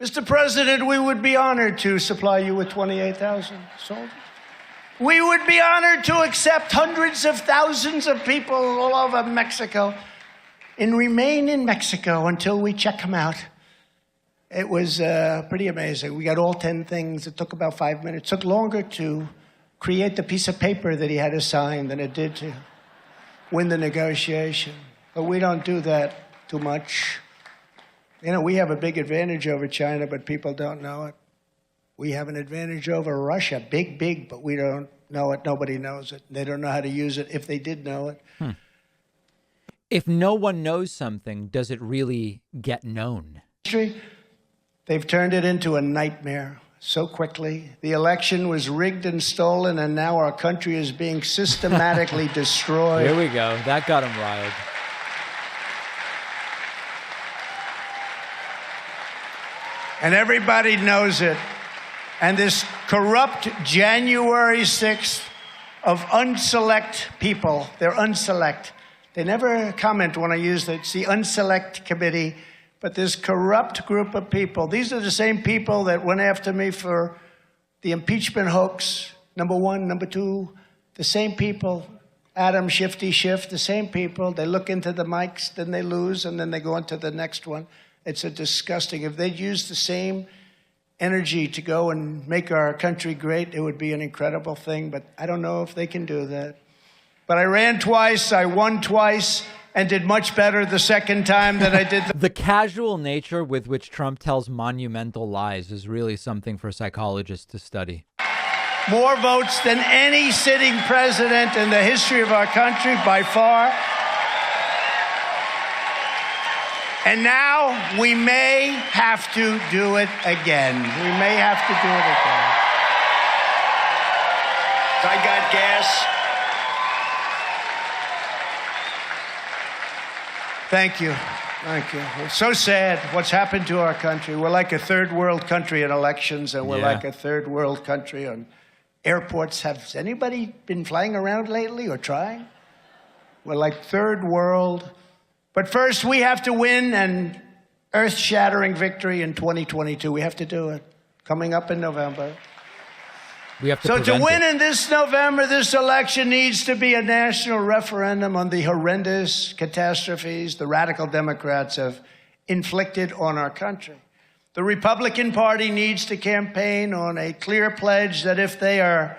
Mr. President, we would be honored to supply you with 28,000 soldiers. We would be honored to accept hundreds of thousands of people all over Mexico and remain in Mexico until we check them out. It was pretty amazing. We got all 10 things. It took about 5 minutes. It took longer to create the piece of paper that he had to sign than it did to win the negotiation. But we don't do that too much. You know, we have a big advantage over China, but people don't know it. We have an advantage over Russia, big, but we don't know it. Nobody knows it. They don't know how to use it if they did know it. If no one knows something, does it really get known? They've turned it into a nightmare so quickly. The election was rigged and stolen, and now our country is being systematically destroyed. Here we go. That got him riled. And everybody knows it. And this corrupt January 6th of unselect people, they're unselect. They never comment when I use it. It's the unselect committee. But this corrupt group of people, these are the same people that went after me for the impeachment hoax, number one, number two. The same people, Adam Shifty Schiff, the same people. They look into the mics, then they lose, and then they go on to the next one. It's a disgusting. If they'd use the same energy to go and make our country great, it would be an incredible thing. But I don't know if they can do that. But I ran twice, I won twice, and did much better the second time than I did. The casual nature with which Trump tells monumental lies is really something for psychologists to study. More votes than any sitting president in the history of our country, by far. And now we may have to do it again. We may have to do it again. I got gas. Thank you. Thank you. It's so sad what's happened to our country. We're like a third world country in elections, and we're like a third world country on airports. Has anybody been flying around lately or trying? We're like third world. But first, we have to win an earth-shattering victory in 2022. We have to do it. Coming up in November. We have to So to win it. in this November, this election needs to be a national referendum on the horrendous catastrophes the radical Democrats have inflicted on our country. The Republican Party needs to campaign on a clear pledge that if they are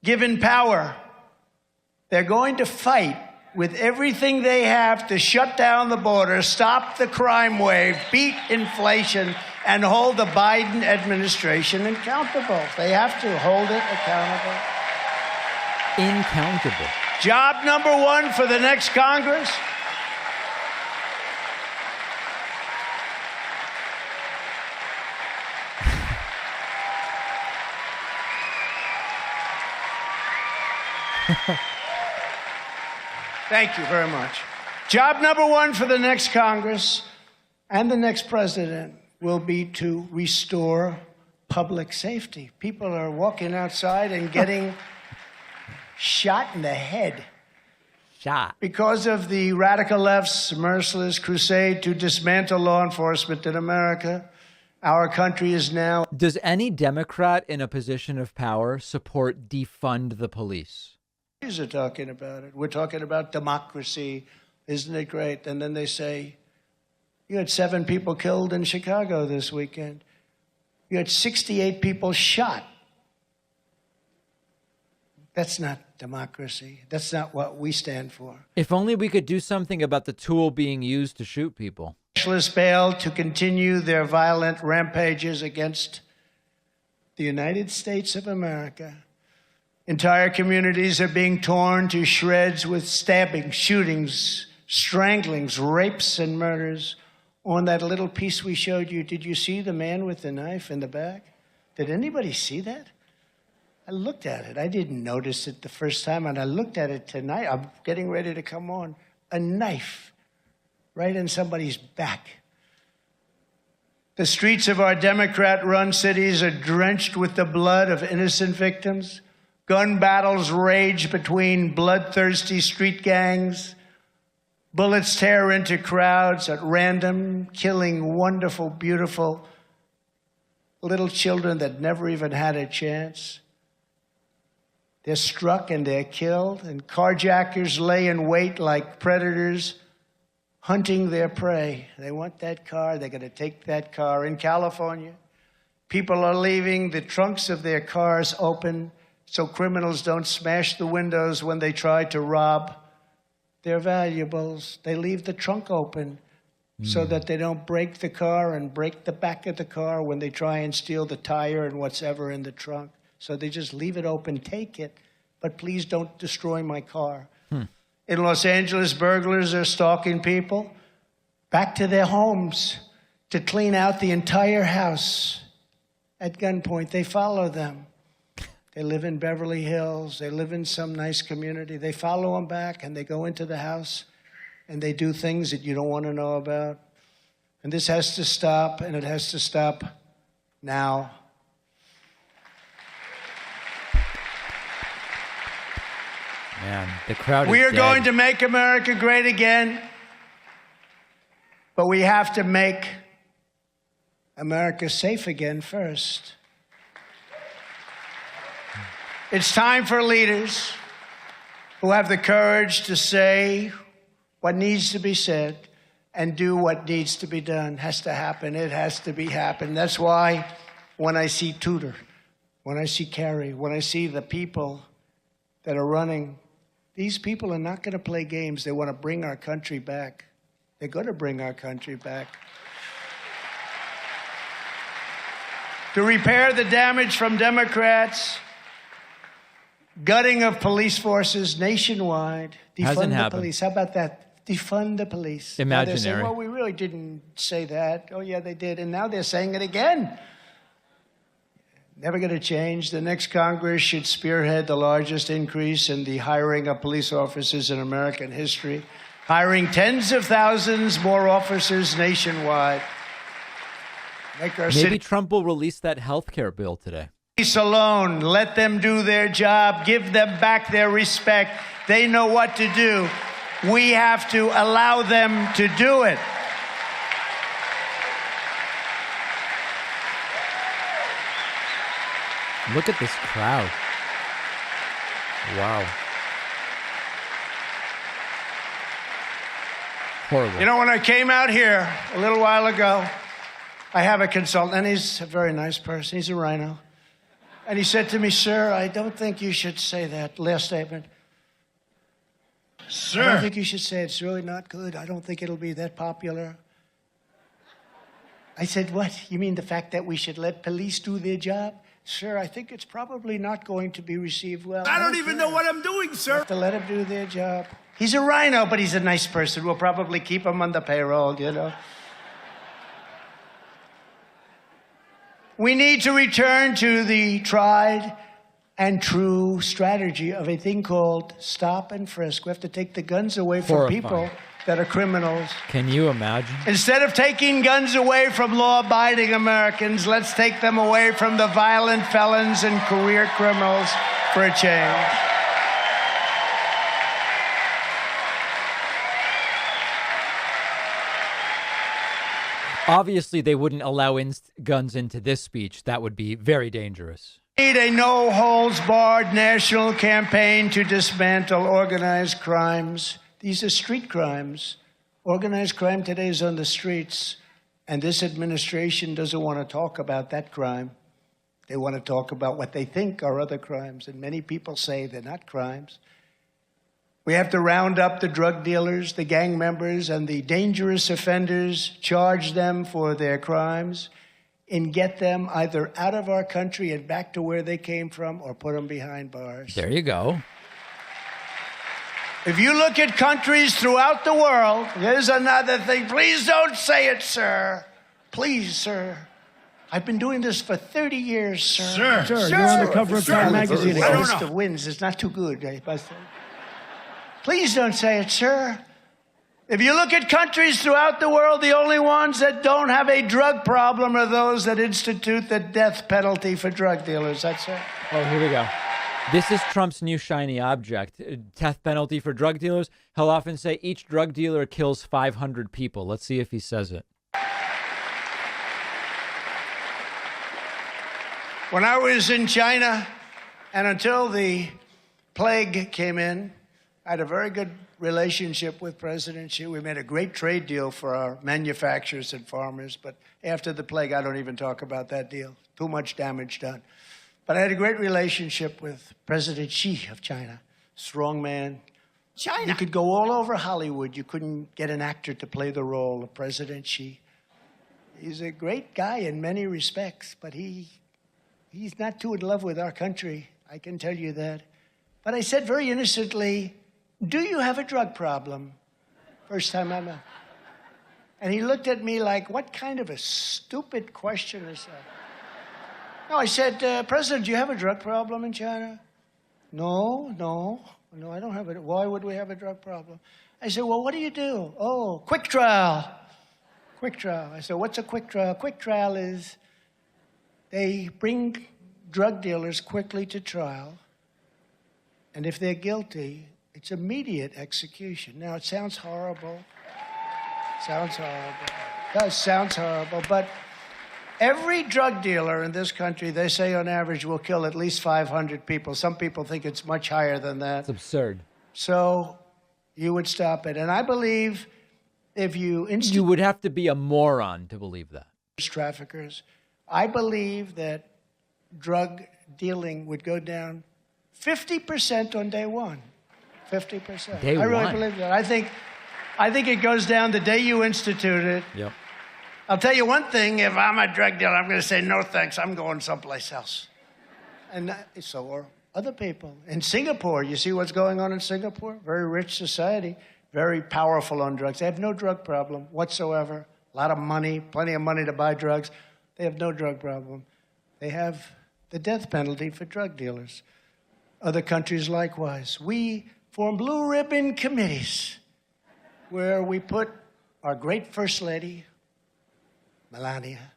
given power, they're going to fight with everything they have to shut down the border, stop the crime wave, beat inflation, and hold the Biden administration accountable. They have to hold it accountable. Incountable. Job number one for the next Congress. Thank you very much. Job number one for the next Congress and the next president will be to restore public safety. People are walking outside and getting shot in the head. Shot. Because of the radical left's merciless crusade to dismantle law enforcement in America, our country is now... Does any Democrat in a position of power support defund the police? Are talking about it. We're talking about democracy. Isn't it great? And then they say, you had 7 people killed in Chicago this weekend. You had 68 people shot. That's not democracy. That's not what we stand for. If only we could do something about the tool being used to shoot people. Specialists failed to continue their violent rampages against the United States of America. Entire communities are being torn to shreds with stabbings, shootings, stranglings, rapes, and murders. On that little piece we showed you, did you see the man with the knife in the back? Did anybody see that? I looked at it. I didn't notice it the first time, and I looked at it tonight. I'm getting ready to come on. A knife right in somebody's back. The streets of our Democrat-run cities are drenched with the blood of innocent victims. Gun battles rage between bloodthirsty street gangs. Bullets tear into crowds at random, killing wonderful, beautiful little children that never even had a chance. They're struck and they're killed, and carjackers lay in wait like predators, hunting their prey. They want that car, they're going to take that car. In California, people are leaving the trunks of their cars open so criminals don't smash the windows when they try to rob their valuables. They leave the trunk open so that they don't break the car and break the back of the car when they try and steal the tire and whatever in the trunk. So they just leave it open, take it, but please don't destroy my car. In Los Angeles, burglars are stalking people back to their homes to clean out the entire house at gunpoint. They follow them. They live in Beverly Hills. They live in some nice community. They follow them back, and they go into the house, and they do things that you don't want to know about. And this has to stop, and it has to stop now. Man, the crowd is We are dead. going to make America great again, but we have to make America safe again first. It's time for leaders who have the courage to say what needs to be said and do what needs to be done. It has to happen. It has to be happen. That's why when I see Tudor, when I see Kerry, when I see the people that are running, these people are not going to play games. They want to bring our country back. They're going to bring our country back. To repair the damage from Democrats, gutting of police forces nationwide, defund Hasn't the happened. police. How about that? Defund the police. Now they're saying, Imaginary. well, we really didn't say that. Oh, yeah, they did. And now they're saying it again. Never going to change. The next Congress should spearhead the largest increase in the hiring of police officers in American history, hiring tens of thousands more officers nationwide. Make our Maybe city Trump will release that health care bill today. police alone. Let them do their job. Give them back their respect. They know what to do. We have to allow them to do it. Look at this crowd. Wow. Horrible. You know, when I came out here a little while ago, I have a consultant, and he's a very nice person. He's a rhino. And he said to me, sir, I don't think you should say that last statement. I don't think you should say it. It's really not good. I don't think it'll be that popular. I said, what? You mean the fact that we should let police do their job? Sir, I think it's probably not going to be received well. I don't even know what I'm doing, sir. To let him do their job. He's a rhino, but he's a nice person. We'll probably keep him on the payroll, you know. We need to return to the tried and true strategy of a thing called stop and frisk. We have to take the guns away from Horrifying. people that are criminals. Can you imagine? Instead of taking guns away from law-abiding Americans, let's take them away from the violent felons and career criminals for a change. Obviously, they wouldn't allow guns into this speech. That would be very dangerous. We need a no-holds-barred national campaign to dismantle organized crimes. These are street crimes. Organized crime today is on the streets, and this administration doesn't want to talk about that crime. They want to talk about what they think are other crimes, and many people say they're not crimes. We have to round up the drug dealers, the gang members, and the dangerous offenders, charge them for their crimes, and get them either out of our country and back to where they came from or put them behind bars. There you go. If you look at countries throughout the world, here's another thing. Please don't say it, sir. Please, sir. I've been doing this for 30 years, sir. Sir, you're on the cover of Time magazine. The list of wins is not too good. Please don't say it, sir. If you look at countries throughout the world, the only ones that don't have a drug problem are those that institute the death penalty for drug dealers. That's it. Oh, here we go. This is Trump's new shiny object. Death penalty for drug dealers. He'll often say each drug dealer kills 500 people. Let's see if he says it. When I was in China, and until the plague came in, I had a very good relationship with President Xi. We made a great trade deal for our manufacturers and farmers. But after the plague, I don't even talk about that deal. Too much damage done. But I had a great relationship with President Xi of China. Strong man. China. You could go all over Hollywood. You couldn't get an actor to play the role of President Xi. He's a great guy in many respects, but he's not too in love with our country. I can tell you that. But I said very innocently, do you have a drug problem? First time I met. And he looked at me like, what kind of a stupid question is that? No, I said, President, do you have a drug problem in China? No, I don't have it. Why would we have a drug problem? I said, well, what do you do? Oh, quick trial. Quick trial. I said, what's a quick trial? Quick trial is they bring drug dealers quickly to trial, and if they're guilty, it's immediate execution. Now, it sounds horrible. Sounds horrible. It does, sounds horrible, but every drug dealer in this country, they say on average, will kill at least 500 people. Some people think it's much higher than that. It's absurd. So you would stop it. And I believe if you You would have to be a moron to believe that. traffickers, I believe that drug dealing would go down 50% on day one. 50%. Day I really one. believe that. I think it goes down the day you institute it. Yep. I'll tell you one thing, if I'm a drug dealer, I'm going to say, no thanks, I'm going someplace else. And so are other people. In Singapore, you see what's going on in Singapore? Very rich society, very powerful on drugs. They have no drug problem whatsoever. A lot of money, plenty of money to buy drugs. They have no drug problem. They have the death penalty for drug dealers. Other countries likewise. We form blue ribbon committees where we put our great First Lady, Melania.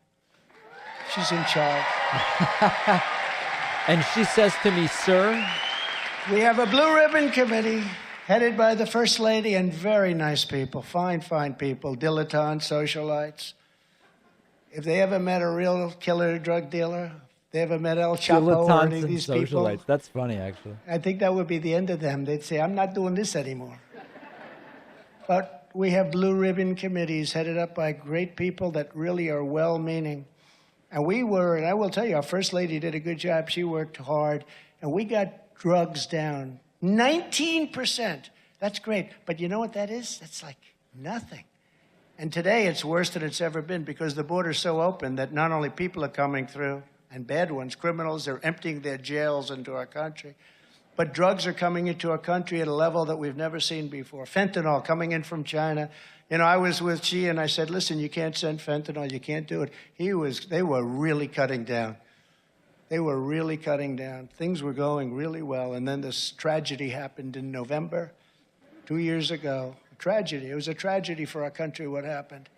She's in charge. And she says to me, sir, We have a blue ribbon committee headed by the First Lady and very nice people, fine people, dilettantes, socialites. If they ever met a real killer drug dealer, they ever met El Chapo or any of these people, socialites. That's funny, actually. I think that would be the end of them. They'd say, I'm not doing this anymore. But we have blue ribbon committees headed up by great people that really are well-meaning. And I will tell you, our First Lady did a good job. She worked hard, and we got drugs down 19%. That's great. But you know what that is? That's like nothing. And today it's worse than it's ever been because the border's so open that not only people are coming through, and bad ones, criminals, are emptying their jails into our country, but drugs are coming into our country at a level that we've never seen before. Fentanyl coming in from China. You know, I was with Xi and I said, listen, you can't send fentanyl, you can't do it. They were really cutting down. They were really cutting down. Things were going really well. And then this tragedy happened in November, 2 years ago. A tragedy. It was a tragedy for our country what happened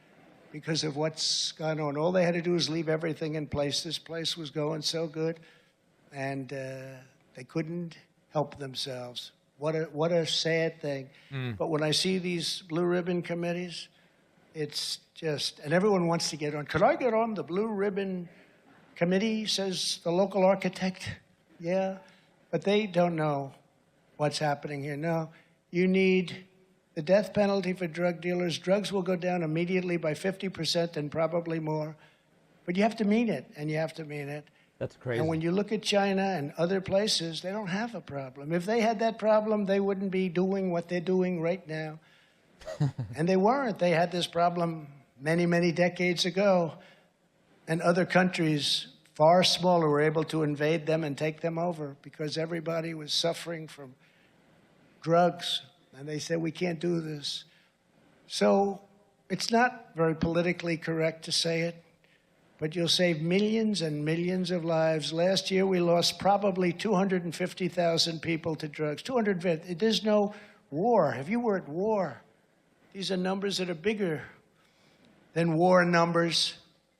because of what's gone on. All they had to do was leave everything in place. This place was going so good, and they couldn't help themselves. What a sad thing. But when I see these blue ribbon committees, it's just, and everyone wants to get on. Could I get on the blue ribbon committee, says the local architect? Yeah, but they don't know what's happening here. No, you need the death penalty for drug dealers. Drugs will go down immediately by 50% and probably more. But you have to mean it, and you have to mean it. That's crazy. And when you look at China and other places, they don't have a problem. If they had that problem, they wouldn't be doing what they're doing right now. And they weren't. They had this problem many, many decades ago. And other countries, far smaller, were able to invade them and take them over because everybody was suffering from drugs. And they said, we can't do this. So it's not very politically correct to say it, but you'll save millions and millions of lives. Last year, we lost probably 250,000 people to drugs. 250. There's no war. If you were at war, these are numbers that are bigger than war numbers.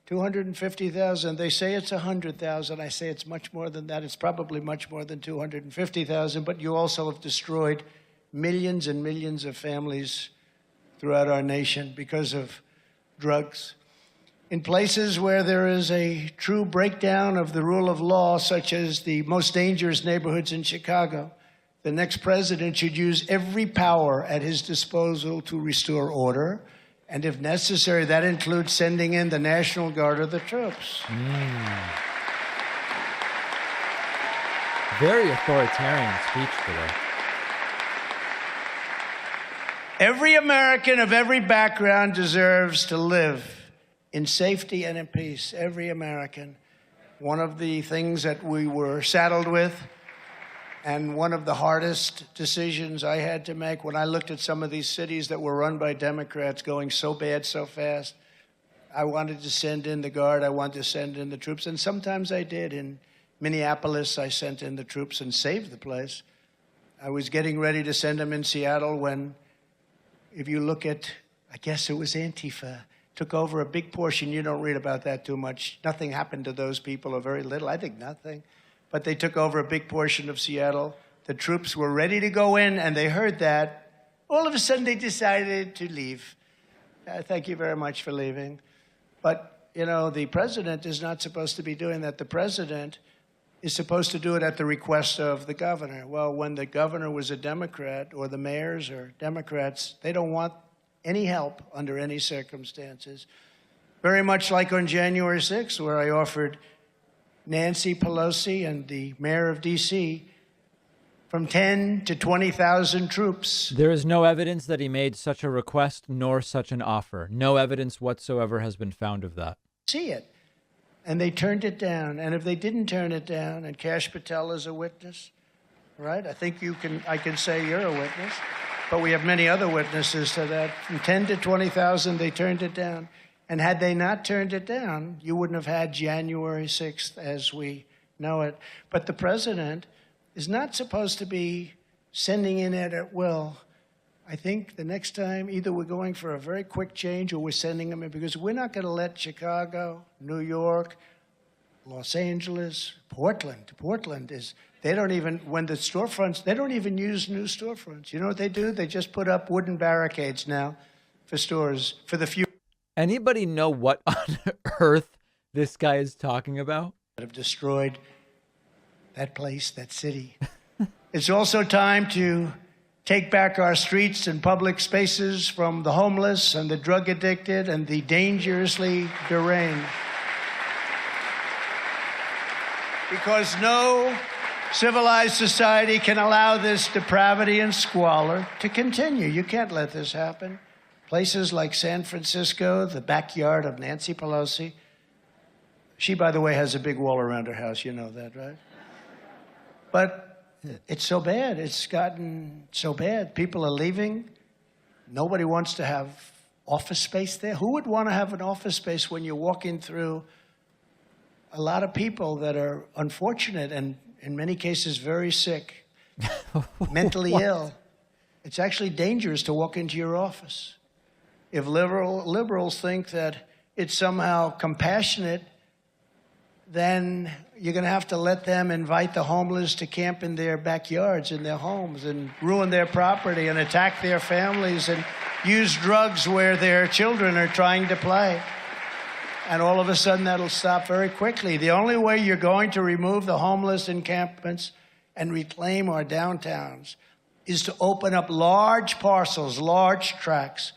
250,000. They say it's 100,000. I say it's much more than that. It's probably much more than 250,000. But you also have destroyed millions and millions of families throughout our nation because of drugs. In places where there is a true breakdown of the rule of law, such as the most dangerous neighborhoods in Chicago, the next president should use every power at his disposal to restore order. And if necessary, that includes sending in the National Guard or the troops. Very authoritarian speech today. Every American of every background deserves to live in safety and in peace. Every American. One of the things that we were saddled with, and one of the hardest decisions I had to make when I looked at some of these cities that were run by Democrats going so bad so fast, I wanted to send in the Guard, I wanted to send in the troops, and sometimes I did. In Minneapolis, I sent in the troops and saved the place. I was getting ready to send them in Seattle when, if you look at, I guess it was Antifa, took over a big portion. You don't read about that too much. Nothing happened to those people, or very little. I think nothing. But they took over a big portion of Seattle. The troops were ready to go in, and they heard that. All of a sudden, they decided to leave. Thank you very much for leaving. But, you know, the president is not supposed to be doing that. The president is supposed to do it at the request of the governor. Well, when the governor was a Democrat, or the mayors are Democrats, they don't want any help under any circumstances. Very much like on January 6th, where I offered Nancy Pelosi and the mayor of D.C. from 10 to 20,000 troops. There is no evidence that he made such a request nor such an offer. No evidence whatsoever has been found of that. See it. And they turned it down. And if they didn't turn it down, and Kash Patel is a witness, right? I think I can say you're a witness. But we have many other witnesses to that. From 10 to 20,000, they turned it down. And had they not turned it down, you wouldn't have had January 6th as we know it. But the president is not supposed to be sending in it at will. I think the next time, either we're going for a very quick change or we're sending them in, because we're not going to let Chicago, New York, Los Angeles, Portland is, they don't even, when the storefronts, they don't even use new storefronts. You know what they do? They just put up wooden barricades now for stores, for the few. Anybody know what on earth this guy is talking about? That have destroyed that place, that city. It's also time to take back our streets and public spaces from the homeless and the drug addicted and the dangerously deranged. Because no civilized society can allow this depravity and squalor to continue. You can't let this happen. Places like San Francisco, the backyard of Nancy Pelosi. She, by the way, has a big wall around her house. You know that, right? But it's so bad. It's gotten so bad. People are leaving. Nobody wants to have office space there. Who would want to have an office space when you're walking through a lot of people that are unfortunate and, in many cases, very sick, mentally ill? It's actually dangerous to walk into your office. If liberals think that it's somehow compassionate, then you're going to have to let them invite the homeless to camp in their backyards, in their homes, and ruin their property and attack their families and use drugs where their children are trying to play. And all of a sudden, that'll stop very quickly. The only way you're going to remove the homeless encampments and reclaim our downtowns is to open up large parcels, large tracts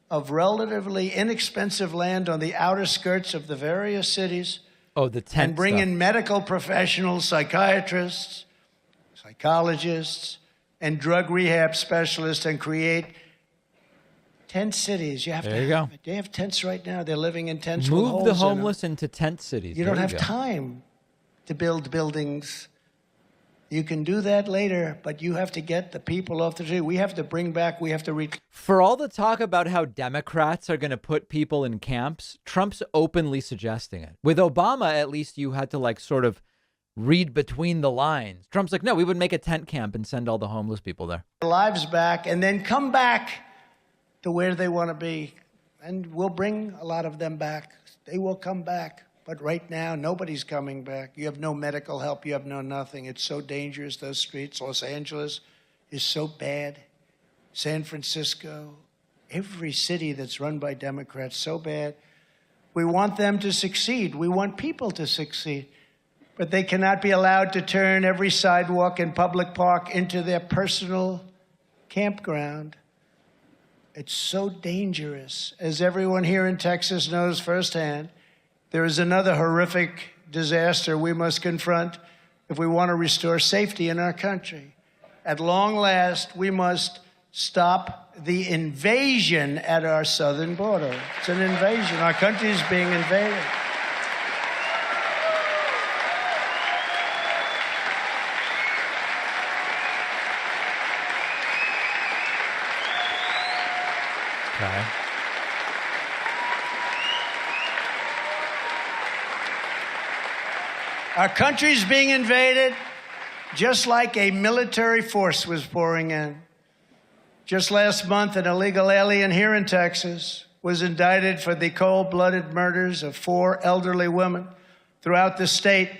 of relatively inexpensive land on the outer skirts of the various cities. Oh, the tent and bring stuff. in medical professionals, psychiatrists, psychologists, and drug rehab specialists, and create tent cities. You have There you go. They have tents right now. They're living in tents with Move holes the in them. homeless into tent cities. You don't There have go. time to build buildings. You can do that later, but you have to get the people off the street. We have to bring back, we have to For all the talk about how Democrats are going to put people in camps, Trump's openly suggesting it. With Obama, at least you had to like sort of read between the lines. Trump's like, no, we would make a tent camp and send all the homeless people there. lives back and then come back to where they want to be. and we'll bring a lot of them back. They will come back. But right now, nobody's coming back. You have no medical help. You have no nothing. It's so dangerous, those streets. Los Angeles is so bad. San Francisco, every city that's run by Democrats, so bad. We want them to succeed. We want people to succeed. But they cannot be allowed to turn every sidewalk and public park into their personal campground. It's so dangerous. As everyone here in Texas knows firsthand, there is another horrific disaster we must confront if we want to restore safety in our country. At long last, we must stop the invasion at our southern border. It's an invasion. Our country is being invaded. Okay. Our country's being invaded just like a military force was pouring in. Just last month, an illegal alien here in Texas was indicted for the cold-blooded murders of 4 elderly women throughout the state,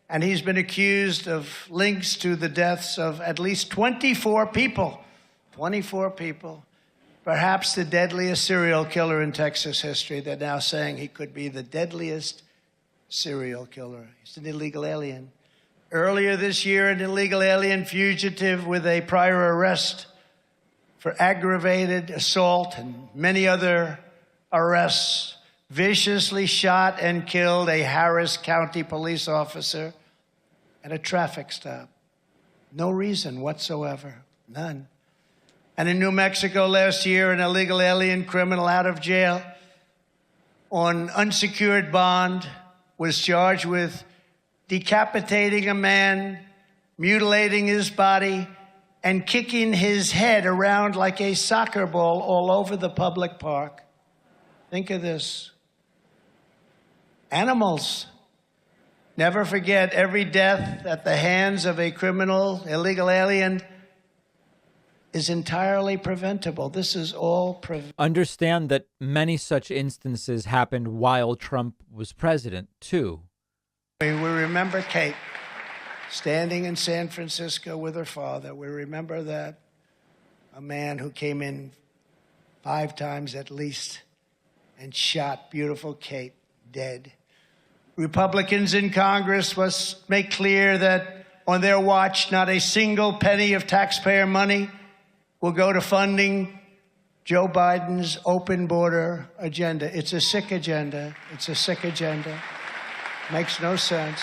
and he's been accused of links to the deaths of at least 24 people. 24 people. Perhaps the deadliest serial killer in Texas history. They're now saying he could be the deadliest serial killer. He's an illegal alien. Earlier this year, an illegal alien fugitive with a prior arrest for aggravated assault and many other arrests viciously shot and killed a Harris County police officer at a traffic stop. No reason whatsoever. None. And in New Mexico last year, an illegal alien criminal out of jail on unsecured bond was charged with decapitating a man, mutilating his body, and kicking his head around like a soccer ball all over the public park. Think of this. Animals. Never forget, every death at the hands of a criminal, illegal alien, is entirely preventable. This is all Understand that many such instances happened while Trump was president, too. We remember Kate standing in San Francisco with her father. We remember that. A man who came in 5 times at least and shot beautiful Kate dead. Republicans in Congress must make clear that on their watch, not a single penny of taxpayer money will go to funding Joe Biden's open border agenda. It's a sick agenda. It's a sick agenda. Makes no sense.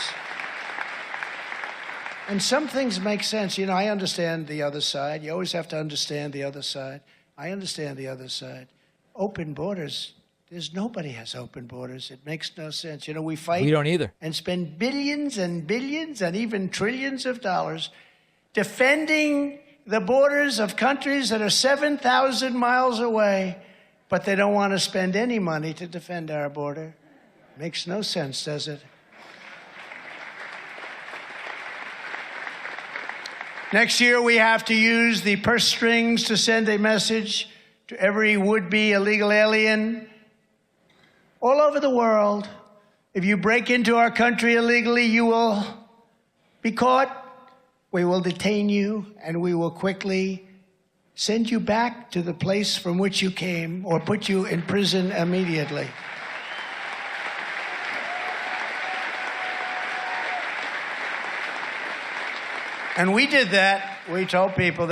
And some things make sense. You know, I understand the other side. You always have to understand the other side. I understand the other side. Open borders. Nobody has open borders. It makes no sense. You know, we fight. We don't either. And spend billions and billions and even trillions of dollars defending the borders of countries that are 7,000 miles away, but they don't want to spend any money to defend our border. Makes no sense, does it? Next year, we have to use the purse strings to send a message to every would-be illegal alien all over the world. If you break into our country illegally, you will be caught. We will detain you, and we will quickly send you back to the place from which you came or put you in prison immediately. And we did that. We told people,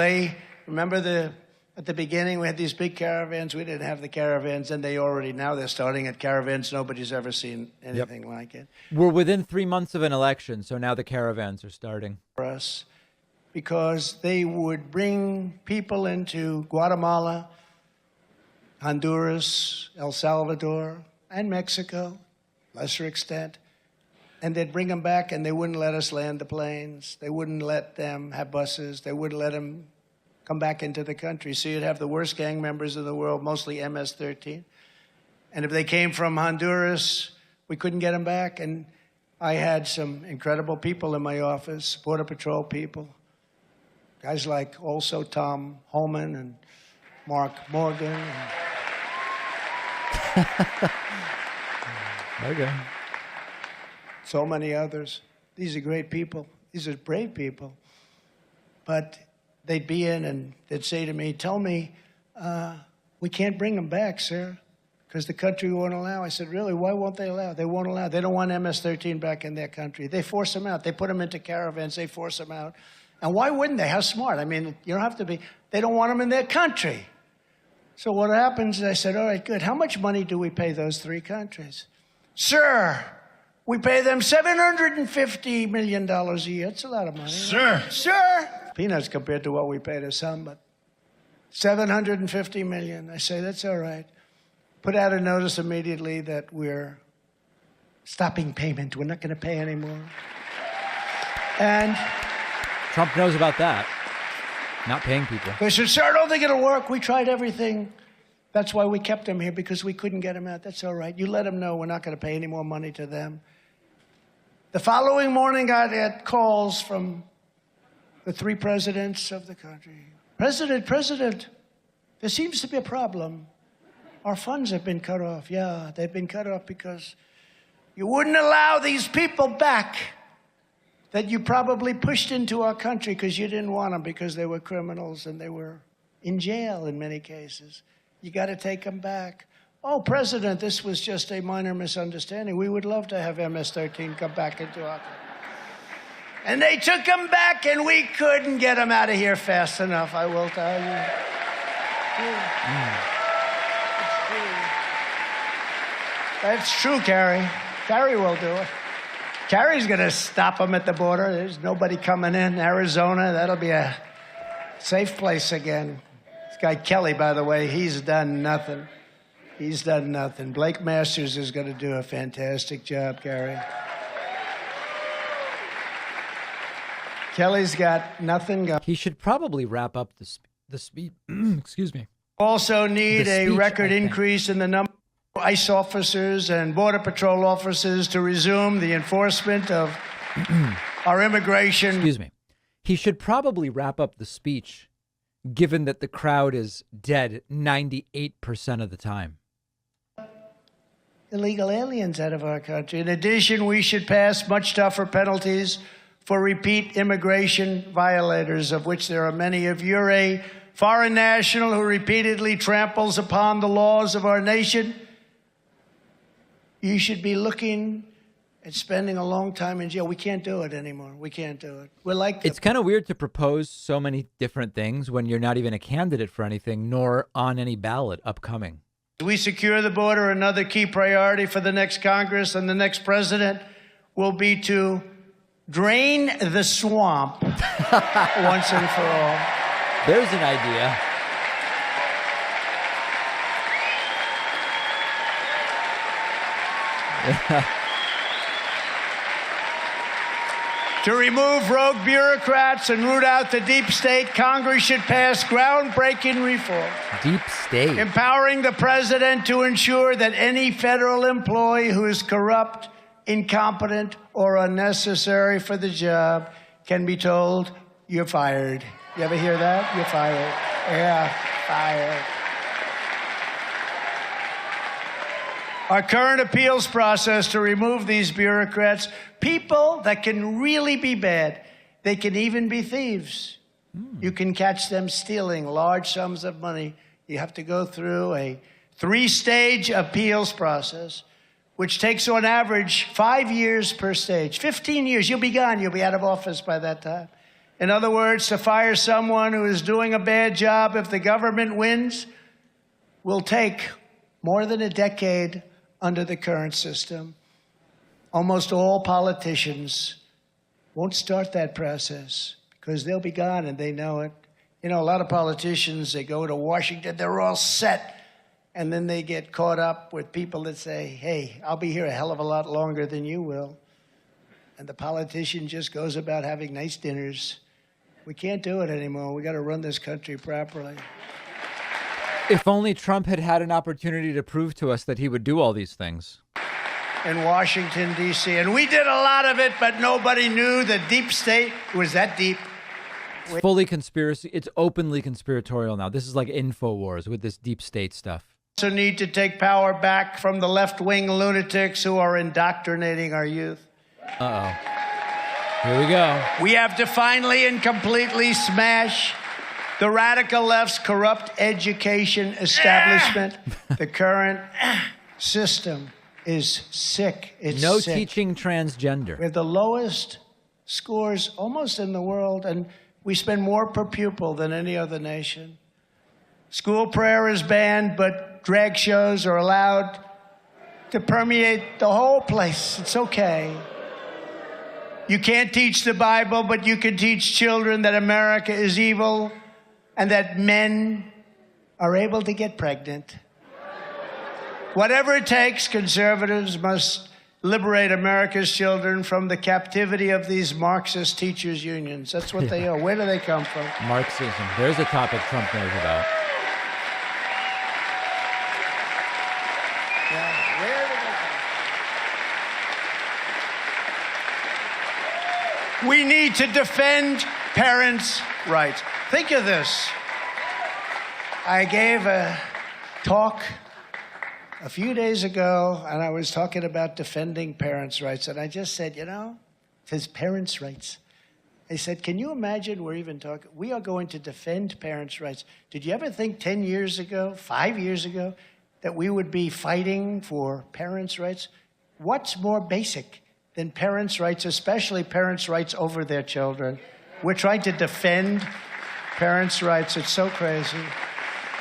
remember at the beginning, we had these big caravans. We didn't have the caravans, and now they're starting at caravans. Nobody's ever seen anything like it. We're within 3 months of an election, so now the caravans are starting. For us, because they would bring people into Guatemala, Honduras, El Salvador, and Mexico, lesser extent, and they'd bring them back, and they wouldn't let us land the planes. They wouldn't let them have buses. They wouldn't let them come back into the country. So you'd have the worst gang members in the world, mostly MS-13. And if they came from Honduras, we couldn't get them back. And I had some incredible people in my office, Border Patrol people, guys like also Tom Holman and Mark Morgan. Okay. So many others. These are great people. These are brave people. But they'd be in and they'd say to me, tell me, we can't bring them back, sir, because the country won't allow. I said, really, why won't they allow? They won't allow. They don't want MS-13 back in their country. They force them out. They put them into caravans. They force them out. And why wouldn't they? How smart. I mean, you don't have to be. They don't want them in their country. So what happens is I said, all right, good. How much money do we pay those three countries? Sir, we pay them $750 million a year. It's a lot of money. Sir. Sir. Peanuts compared to what we pay to some, but $750 million. I say, that's all right. Put out a notice immediately that we're stopping payment. We're not going to pay anymore. And Trump knows about that. Not paying people. they said, sir, I don't think it'll work. We tried everything. That's why we kept him here, because we couldn't get him out. That's all right. You let him know we're not going to pay any more money to them. The following morning, I got calls from the three presidents of the country. President, there seems to be a problem. Our funds have been cut off. Yeah, they've been cut off because you wouldn't allow these people back that you probably pushed into our country because you didn't want them, because they were criminals and they were in jail in many cases. You got to take them back. Oh, President, this was just a minor misunderstanding. We would love to have MS-13 come back into our country. And they took them back, and we couldn't get them out of here fast enough, I will tell you. It's true, Carrie. Carrie will do it. Carrie's going to stop them at the border. There's nobody coming in. Arizona, that'll be a safe place again. This guy Kelly, by the way, he's done nothing. He's done nothing. Blake Masters is going to do a fantastic job, Carrie. Kelly's got nothing going. He should probably wrap up the speed. Excuse me. Also need The a speech, record I think. increase in the number of ICE officers and Border Patrol officers to resume the enforcement of our immigration. Excuse me. He should probably wrap up the speech, given that the crowd is dead 98% of the time. Illegal aliens out of our country. In addition, we should pass much tougher penalties for repeat immigration violators, of which there are many. If you're a foreign national who repeatedly tramples upon the laws of our nation, you should be looking at spending a long time in jail. We can't do it anymore. We can't do it. We're like the It's kind of weird to propose so many different things when you're not even a candidate for anything, nor on any ballot upcoming. We secure the border. Another key priority for the next Congress and the next president will be to drain the swamp once and for all. There's an idea. To remove rogue bureaucrats and root out the deep state, Congress should pass groundbreaking reform, Deep state. empowering the president to ensure that any federal employee who is corrupt, incompetent, or unnecessary for the job can be told, you're fired. You ever hear that? You're fired. Yeah, fired. Our current appeals process to remove these bureaucrats, people that can really be bad, they can even be thieves. You can catch them stealing large sums of money. You have to go through a 3-stage appeals process, which takes on average 5 years per stage. 15 years, you'll be gone. You'll be out of office by that time. In other words, to fire someone who is doing a bad job if the government wins will take more than a decade under the current system. Almost all politicians won't start that process because they'll be gone and they know it. You know, a lot of politicians, they go to Washington, they're all set, and then they get caught up with people that say, hey, I'll be here a hell of a lot longer than you will. And the politician just goes about having nice dinners. We can't do it anymore. We got to run this country properly. If only Trump had had an opportunity to prove to us that he would do all these things. In Washington, D.C. And we did a lot of it, but nobody knew the deep state was that deep. It's fully conspiracy. It's openly conspiratorial now. This is like InfoWars with this deep state stuff. also need to take power back from the left-wing lunatics who are indoctrinating our youth. Uh-oh. Here we go. We have to finally and completely smash the radical left's corrupt education establishment. The current system is sick. It's No sick. teaching transgender. We have the lowest scores almost in the world, and we spend more per pupil than any other nation. School prayer is banned, but drag shows are allowed to permeate the whole place. It's okay. You can't teach the Bible, but you can teach children that America is evil and that men are able to get pregnant. Whatever it takes, conservatives must liberate America's children from the captivity of these Marxist teachers' unions. That's what they are. Where do they come from? Marxism. There's a topic Trump knows about. Yeah, where do they come from? We need to defend parents' rights. Think of this. I gave a talk a few days ago, and I was talking about defending parents' rights, and I just said, you know, it says parents' rights. I said, can you imagine we're even talking, we are going to defend parents' rights. Did you ever think 10 years ago, 5 years ago, that we would be fighting for parents' rights? What's more basic than parents' rights, especially parents' rights over their children? We're trying to defend parents' rights. It's so crazy.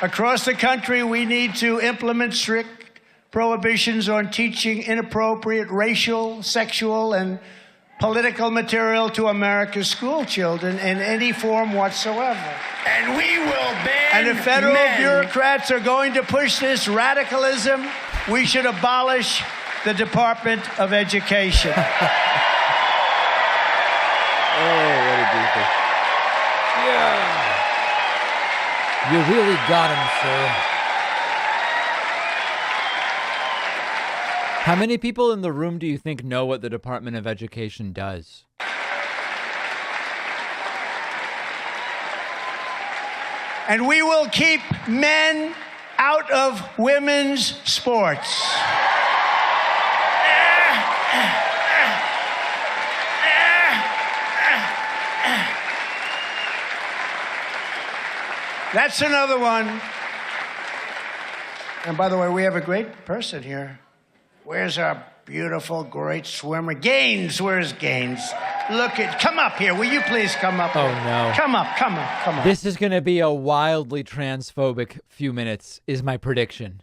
Across the country, we need to implement strict prohibitions on teaching inappropriate racial, sexual, and political material to America's school children in any form whatsoever. And we will ban And if federal men. bureaucrats are going to push this radicalism, we should abolish the Department of Education. Oh, what a doofus. Yeah. You really got him, sir. How many people in the room do you think know what the Department of Education does? And we will keep men out of women's sports. That's another one. And by the way, we have a great person here. Where's our beautiful, great swimmer? Gaines, where's Gaines? Come up here. Will you please come up? Oh, here? no. Come up. This is going to be a wildly transphobic few minutes, is my prediction.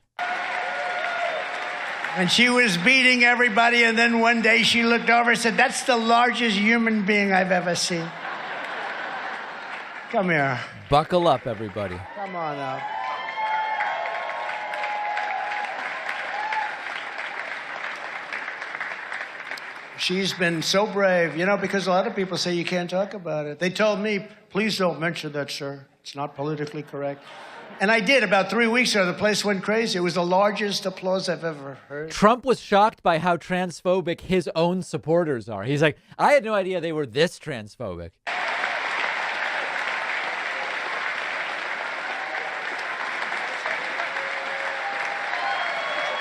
And she was beating everybody, and then one day she looked over and said, that's the largest human being I've ever seen. Come here. Buckle up, everybody. Come on up. She's been so brave, you know, because a lot of people say you can't talk about it. They told me, please don't mention that, sir. It's not politically correct. And I did. About 3 weeks ago, the place went crazy. It was the largest applause I've ever heard. Trump was shocked by how transphobic his own supporters are. He's like, I had no idea they were this transphobic.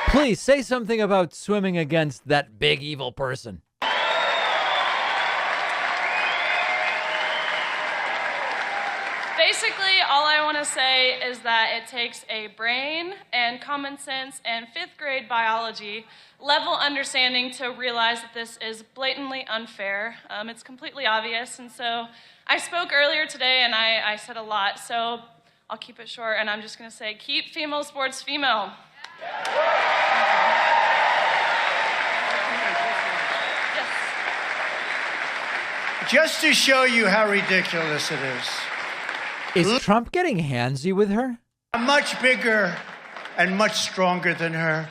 Please say something about swimming against that big evil person. Basically, all I want to say is that it takes a brain and common sense and fifth grade biology level understanding to realize that this is blatantly unfair. It's completely obvious, and so I spoke earlier today and I said a lot, so I'll keep it short, and I'm just going to say, keep female sports female. Just to show you how ridiculous it is. Is Trump getting handsy with her? I'm much bigger and much stronger than her.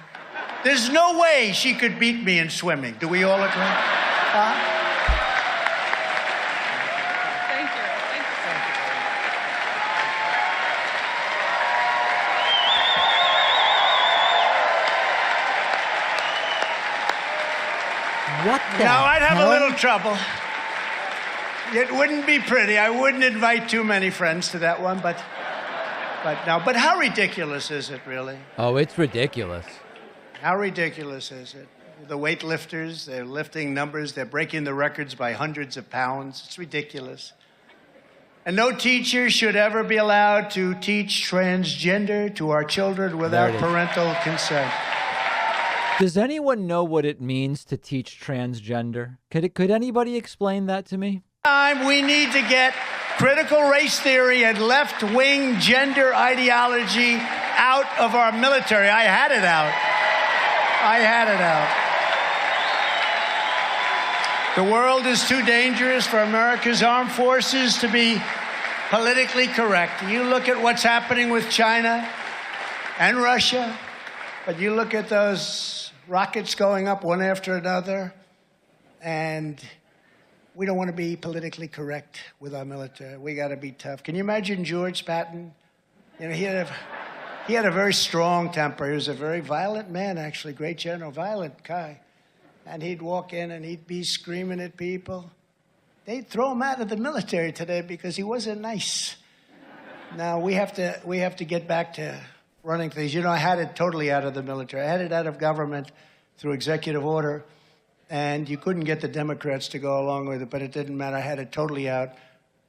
There's no way she could beat me in swimming. Do we all agree? Huh? Thank you. What the Now, I'd have hell? a little trouble. It wouldn't be pretty. I wouldn't invite too many friends to that one, but But how ridiculous is it, really? Oh, it's ridiculous. How ridiculous is it? The weightlifters, they're lifting numbers, they're breaking the records by hundreds of pounds. It's ridiculous. And no teacher should ever be allowed to teach transgender to our children without parental consent. Does anyone know what it means to teach transgender? Could anybody explain that to me? We need to get critical race theory and left-wing gender ideology out of our military. I had it out. The world is too dangerous for America's armed forces to be politically correct. You look at what's happening with China and Russia, but you look at those rockets going up one after another, and we don't want to be politically correct with our military. We got to be tough. Can you imagine George Patton? You know, he had a very strong temper. He was a very violent man, actually, great general, violent guy. And he'd walk in and he'd be screaming at people. They'd throw him out of the military today because he wasn't nice. Now, we have to get back to running things. You know, I had it totally out of the military. I had it out of government through executive order. And you couldn't get the Democrats to go along with it, but it didn't matter. I had it totally out.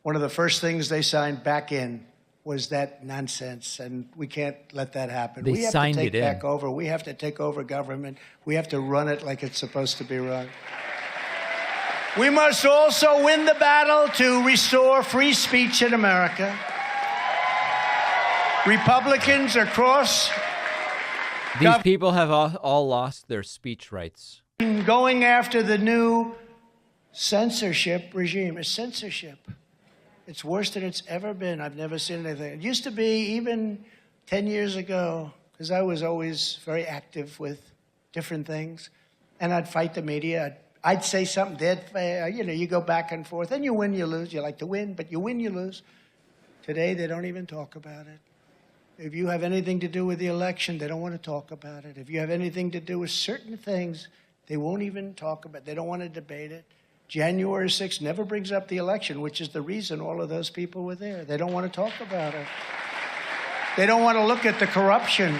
One of the first things they signed back in was that nonsense, and we can't let that happen. They signed it in. We have to take back over. We have to take over government. We have to run it like it's supposed to be run. We must also win the battle to restore free speech in America. Republicans across... These people have all lost their speech rights. Going after the new censorship regime. It's censorship. It's worse than it's ever been. I've never seen anything. It used to be, even 10 years ago, because I was always very active with different things, and I'd fight the media. I'd say something dead fair. You know, you go back and forth, and you win, you lose. You like to win, but you win, you lose. Today, they don't even talk about it. If you have anything to do with the election, they don't want to talk about it. If you have anything to do with certain things, they won't even talk about it. They don't want to debate it. January 6th never brings up the election, which is the reason all of those people were there. They don't want to talk about it. They don't want to look at the corruption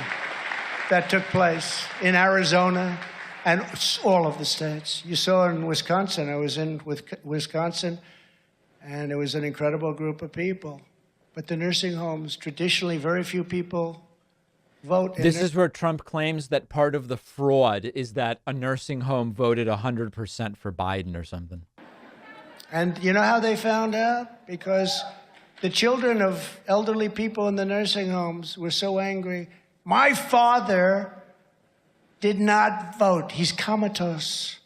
that took place in Arizona and all of the states. You saw in Wisconsin. I was in Wisconsin, and it was an incredible group of people. But the nursing homes, traditionally, very few people vote. This is where Trump claims that part of the fraud is that a nursing home voted 100% for Biden or something. And you know how they found out? Because the children of elderly people in the nursing homes were so angry. My father did not vote. He's comatose.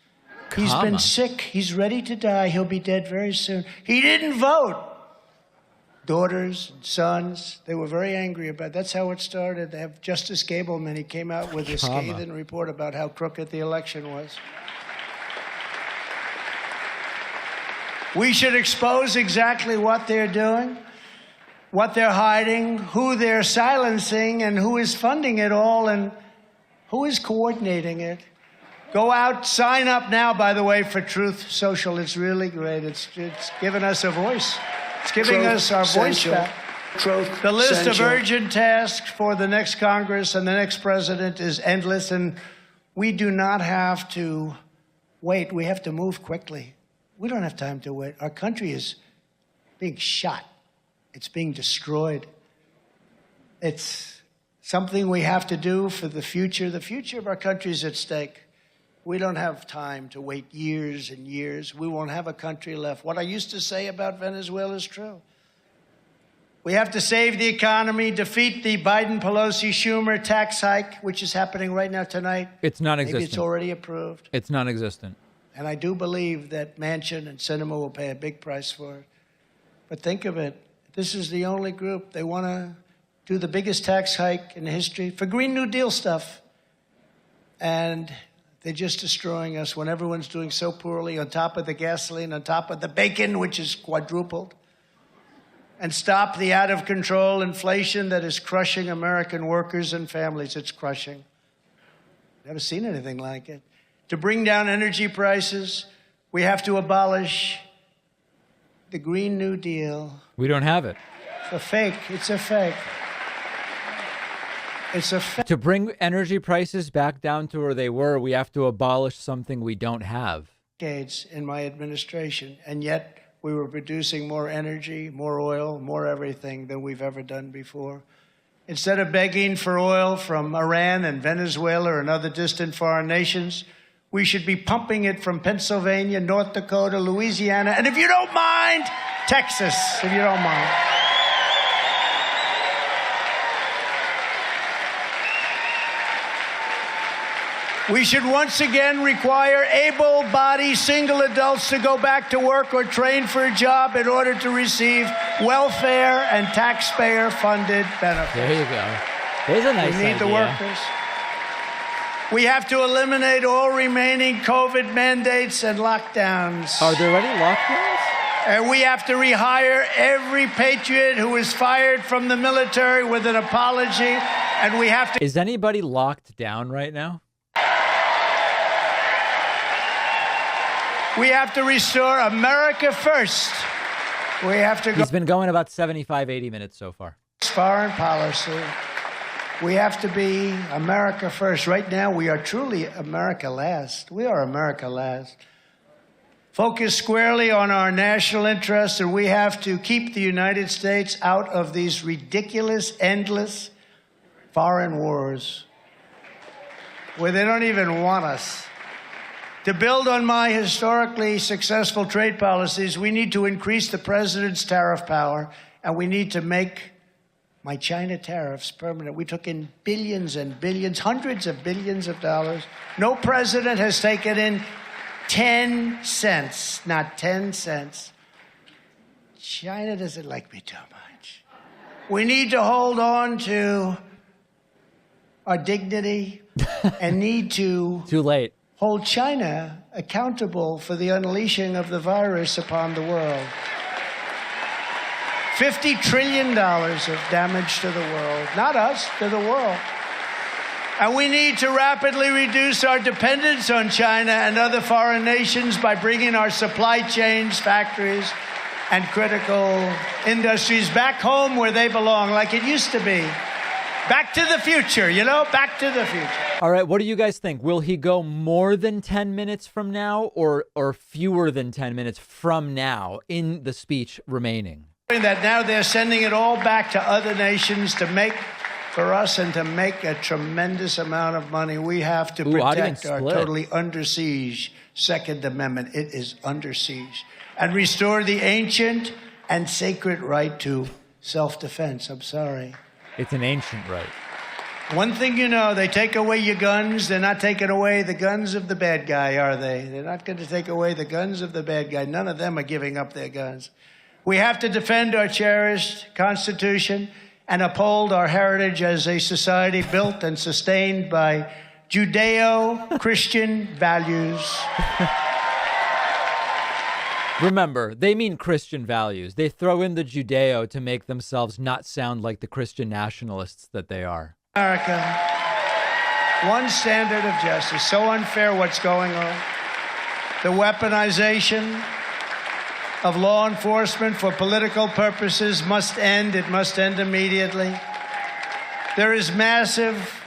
He's been sick. He's ready to die. He'll be dead very soon. He didn't vote. Daughters, sons, they were very angry about it. That's how it started. They have Justice Gableman. He came out with a scathing report about how crooked the election was. We should expose exactly what they're doing, what they're hiding, who they're silencing, and who is funding it all, and who is coordinating it. Go out, sign up now, by the way, for Truth Social. It's really great. It's given us a voice. It's giving us our voice back. The list of urgent tasks for the next Congress and the next president is endless, and we do not have to wait. We have to move quickly. We don't have time to wait. Our country is being shot. It's being destroyed. It's something we have to do for the future. The future of our country is at stake. We don't have time to wait years and years. We won't have a country left. What I used to say about Venezuela is true. We have to save the economy, defeat the Biden-Pelosi-Schumer tax hike, which is happening right now tonight. It's non-existent. Maybe it's already approved. It's non-existent. And I do believe that Manchin and Sinema will pay a big price for it. But think of it. This is the only group. They want to do the biggest tax hike in history for Green New Deal stuff. And they're just destroying us when everyone's doing so poorly, on top of the gasoline, on top of the bacon, which is quadrupled. And stop the out-of-control inflation that is crushing American workers and families. It's crushing. Never seen anything like it. To bring down energy prices, we have to abolish the Green New Deal. We don't have it. It's a fake. It's a fake. It's a fact. To bring energy prices back down to where they were, we have to abolish something we don't have. Decades in my administration, and yet we were producing more energy, more oil, more everything than we've ever done before. Instead of begging for oil from Iran and Venezuela and other distant foreign nations, we should be pumping it from Pennsylvania, North Dakota, Louisiana, and if you don't mind, Texas, if you don't mind. We should once again require able-bodied single adults to go back to work or train for a job in order to receive welfare and taxpayer-funded benefits. There you go. There's a nice We need idea. the workers. We have to eliminate all remaining COVID mandates and lockdowns. Are there any lockdowns? And we have to rehire every patriot who was fired from the military with an apology. And we have to... Is anybody locked down right now? We have to restore America first. We have to go... He's been going about 75, 80 minutes so far. Foreign policy. We have to be America first. Right now, we are truly America last. We are America last. Focus squarely on our national interests, and we have to keep the United States out of these ridiculous, endless foreign wars where they don't even want us. To build on my historically successful trade policies, we need to increase the president's tariff power, and we need to make my China tariffs permanent. We took in billions and billions, hundreds of billions of dollars. No president has taken in 10 cents, not 10 cents. China doesn't like me too much. We need to hold on to our dignity and need to... Too late. hold China accountable for the unleashing of the virus upon the world. $50 trillion of damage to the world. Not us, to the world. And we need to rapidly reduce our dependence on China and other foreign nations by bringing our supply chains, factories, and critical industries back home where they belong, like it used to be. Back to the future, you know? Back to the future. All right, what do you guys think? Will he go more than 10 minutes from now or fewer than 10 minutes from now in the speech remaining? That now they're sending it all back to other nations to make for us and to make a tremendous amount of money. We have to protect our totally under siege Second Amendment. It is under siege. And restore the ancient and sacred right to self-defense. I'm sorry. It's an ancient right. One thing you know, they take away your guns. They're not taking away the guns of the bad guy, are they? They're not going to take away the guns of the bad guy. None of them are giving up their guns. We have to defend our cherished Constitution and uphold our heritage as a society built and sustained by Judeo-Christian values. Remember, they mean Christian values. They throw in the Judeo to make themselves not sound like the Christian nationalists that they are. America, one standard of justice. So unfair what's going on. The weaponization of law enforcement for political purposes must end. It must end immediately. There is massive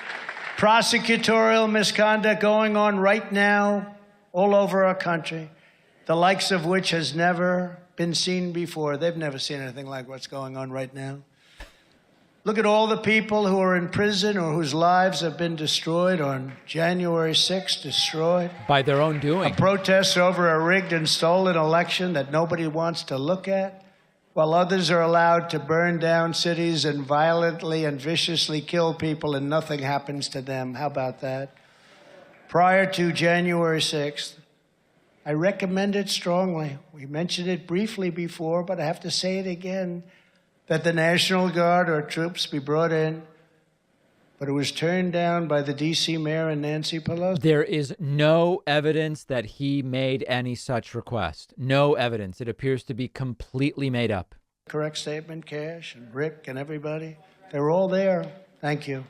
prosecutorial misconduct going on right now all over our country, the likes of which has never been seen before. They've never seen anything like what's going on right now. Look at all the people who are in prison or whose lives have been destroyed on January 6th, destroyed. By their own doing. A protest over a rigged and stolen election that nobody wants to look at, while others are allowed to burn down cities and violently and viciously kill people and nothing happens to them. How about that? Prior to January 6th, I recommend it strongly. We mentioned it briefly before, but I have to say it again, that the National Guard or troops be brought in, but it was turned down by the D.C. mayor and Nancy Pelosi. There is no evidence that he made any such request. No evidence. It appears to be completely made up. Correct statement, Cash and Rick and everybody. They were all there. Thank you.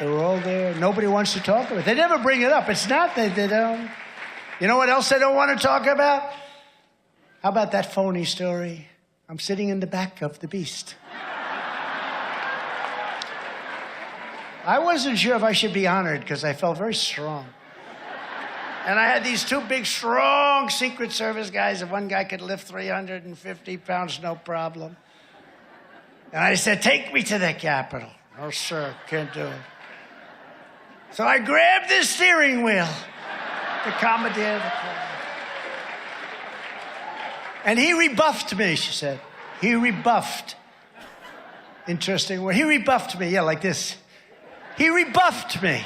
They were all there. Nobody wants to talk about it. They never bring it up. It's not that they don't. You know what else they don't want to talk about? How about that phony story? I'm sitting in the back of the beast. I wasn't sure if I should be honored because I felt very strong. And I had these two big, strong Secret Service guys, and one guy could lift 350 pounds, no problem. And I said, take me to the Capitol. No, sir, can't do it. So I grabbed the steering wheel, the commandeer of the plane. And he rebuffed me, she said. He rebuffed. Interesting word. He rebuffed me, yeah, like this. He rebuffed me.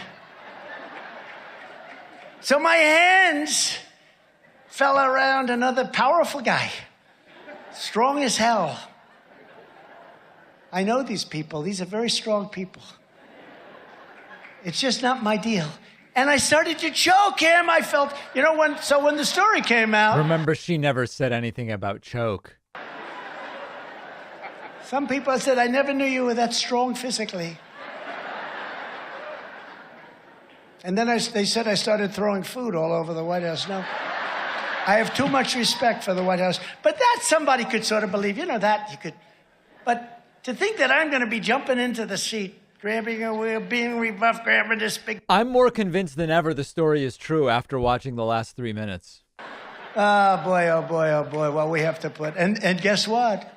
So my hands fell around another powerful guy, strong as hell. I know these people. These are very strong people. It's just not my deal. And I started to choke him. I felt, when the story came out. Remember, she never said anything about choke. Some people said, I never knew you were that strong physically. And then they said I started throwing food all over the White House. No, I have too much respect for the White House. But that somebody could sort of believe, that you could. But to think that I'm going to be jumping into the seat, grabbing a wheel, being rebuffed, grabbing this big... I'm more convinced than ever the story is true after watching the last 3 minutes. Oh, boy, oh, boy, oh, boy. Well, we have to put... And guess what?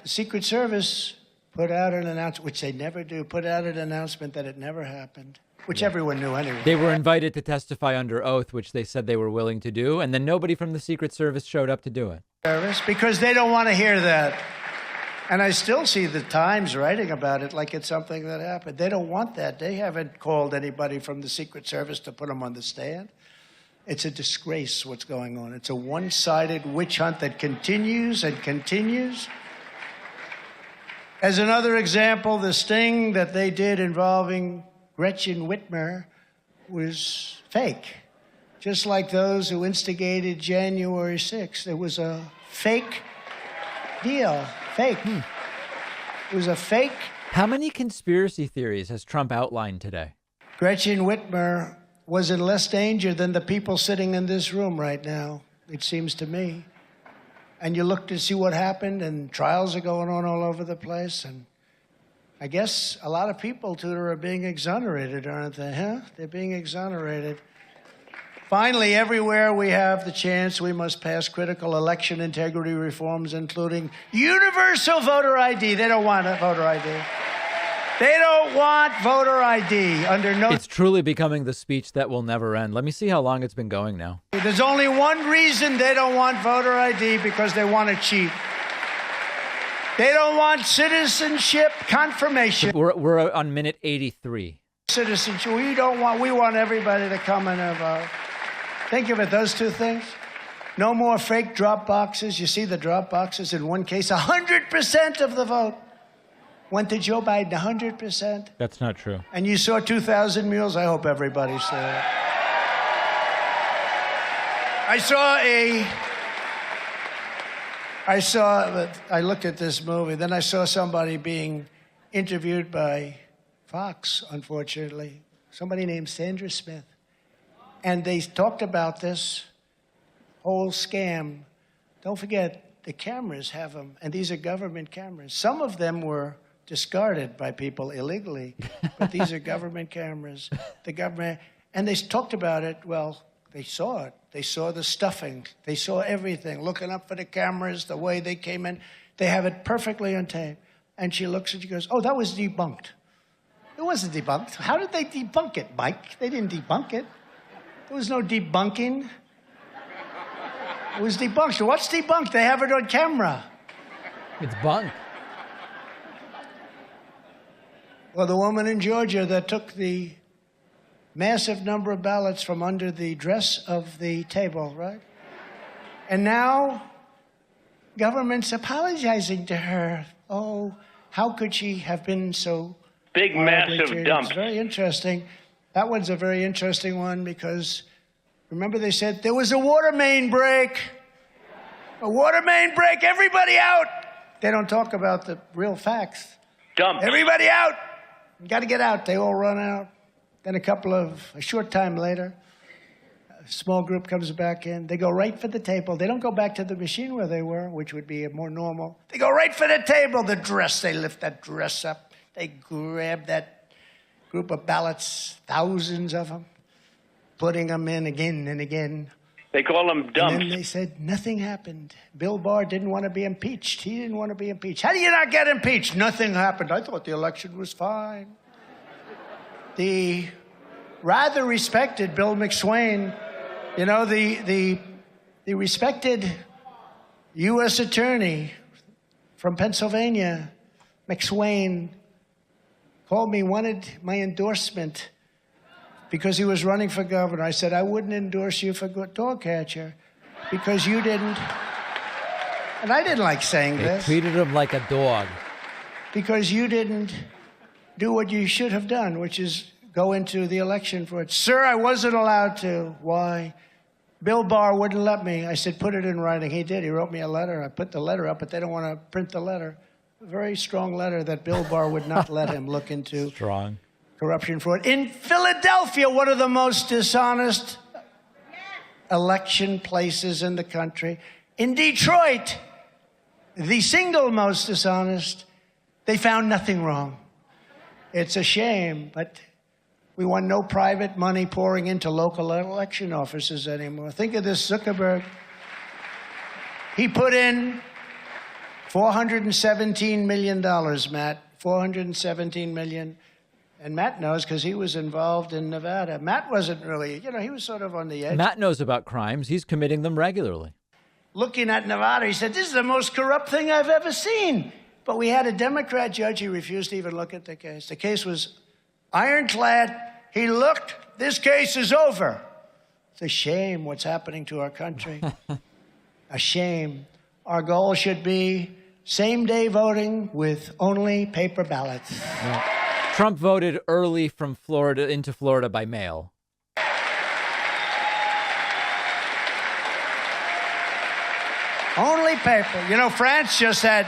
The Secret Service put out an announcement, which they never do, put out an announcement that it never happened, which everyone knew anyway. They were invited to testify under oath, which they said they were willing to do, and then nobody from the Secret Service showed up to do it. Because they don't want to hear that. And I still see the Times writing about it like it's something that happened. They don't want that. They haven't called anybody from the Secret Service to put them on the stand. It's a disgrace what's going on. It's a one-sided witch hunt that continues and continues. As another example, the sting that they did involving Gretchen Whitmer was fake. Just like those who instigated January 6th. It was a fake deal. Fake. It was a fake. How many conspiracy theories has Trump outlined today? Gretchen Whitmer was in less danger than the people sitting in this room right now, it seems to me. And you look to see what happened, and trials are going on all over the place. And I guess a lot of people, Tudor, are being exonerated, aren't they? Huh? They're being exonerated. Finally, everywhere we have the chance, we must pass critical election integrity reforms, including universal voter ID. They don't want a voter ID. They don't want voter ID under no... It's truly becoming the speech that will never end. Let me see how long it's been going now. There's only one reason they don't want voter ID, because they want to cheat. They don't want citizenship confirmation. We're on minute 83. Citizenship. We want everybody to come in and vote. Think of it, those two things. No more fake drop boxes. You see the drop boxes in one case, 100% of the vote went to Joe Biden, 100%. That's not true. And you saw 2,000 mules. I hope everybody saw it. I looked at this movie, then I saw somebody being interviewed by Fox, unfortunately, somebody named Sandra Smith. And they talked about this whole scam. Don't forget, the cameras have them, and these are government cameras. Some of them were discarded by people illegally, but these are government cameras. The government, and they talked about it. Well, they saw it. They saw the stuffing. They saw everything, looking up for the cameras, the way they came in. They have it perfectly on tape. And she looks and she goes, oh, that was debunked. It wasn't debunked. How did they debunk it, Mike? They didn't debunk it. There was no debunking. It was debunked. What's debunked? They have it on camera. It's bunk. Well, the woman in Georgia that took the massive number of ballots from under the dress of the table, right? And now government's apologizing to her. Oh, how could she have been so big, massive dump? It's very interesting. That one's a very interesting one because, remember they said there was a water main break. A water main break, everybody out. They don't talk about the real facts. Dump. Everybody out. You got to get out. They all run out. Then a short time later, a small group comes back in. They go right for the table. They don't go back to the machine where they were, which would be more normal. They go right for the table. The dress, they lift that dress up. They grab that group of ballots, thousands of them, putting them in again and again. They call them And dumps. then they said nothing happened. Bill Barr didn't want to be impeached. He didn't want to be impeached. How do you not get impeached? Nothing happened. I thought the election was fine. The rather respected Bill McSwain, you know, the respected U.S. attorney from Pennsylvania, McSwain, called me, wanted my endorsement because he was running for governor. I said, I wouldn't endorse you for dog catcher because you didn't. And I didn't like saying They this. treated him like a dog. Because you didn't do what you should have done, which is go into the election for it. Sir, I wasn't allowed to. Why? Bill Barr wouldn't let me. I said, put it in writing. He did. He wrote me a letter. I put the letter up, but they don't want to print the letter. A very strong letter that Bill Barr would not let him look into Strong. corruption fraud. In Philadelphia, one of the most dishonest election places in the country. In Detroit, the single most dishonest, they found nothing wrong. It's a shame, but we want no private money pouring into local election offices anymore. Think of this Zuckerberg. He put in $417 million, Matt. $417 million. And Matt knows because he was involved in Nevada. Matt wasn't really, you know, he was sort of on the edge. Matt knows about crimes. He's committing them regularly. Looking at Nevada, he said, this is the most corrupt thing I've ever seen. But we had a Democrat judge, he refused to even look at the case. The case was ironclad. He looked, this case is over. It's a shame what's happening to our country. A shame. Our goal should be same-day voting with only paper ballots. Yeah. Trump voted early from Florida into Florida by mail. Only paper. You know, France just had,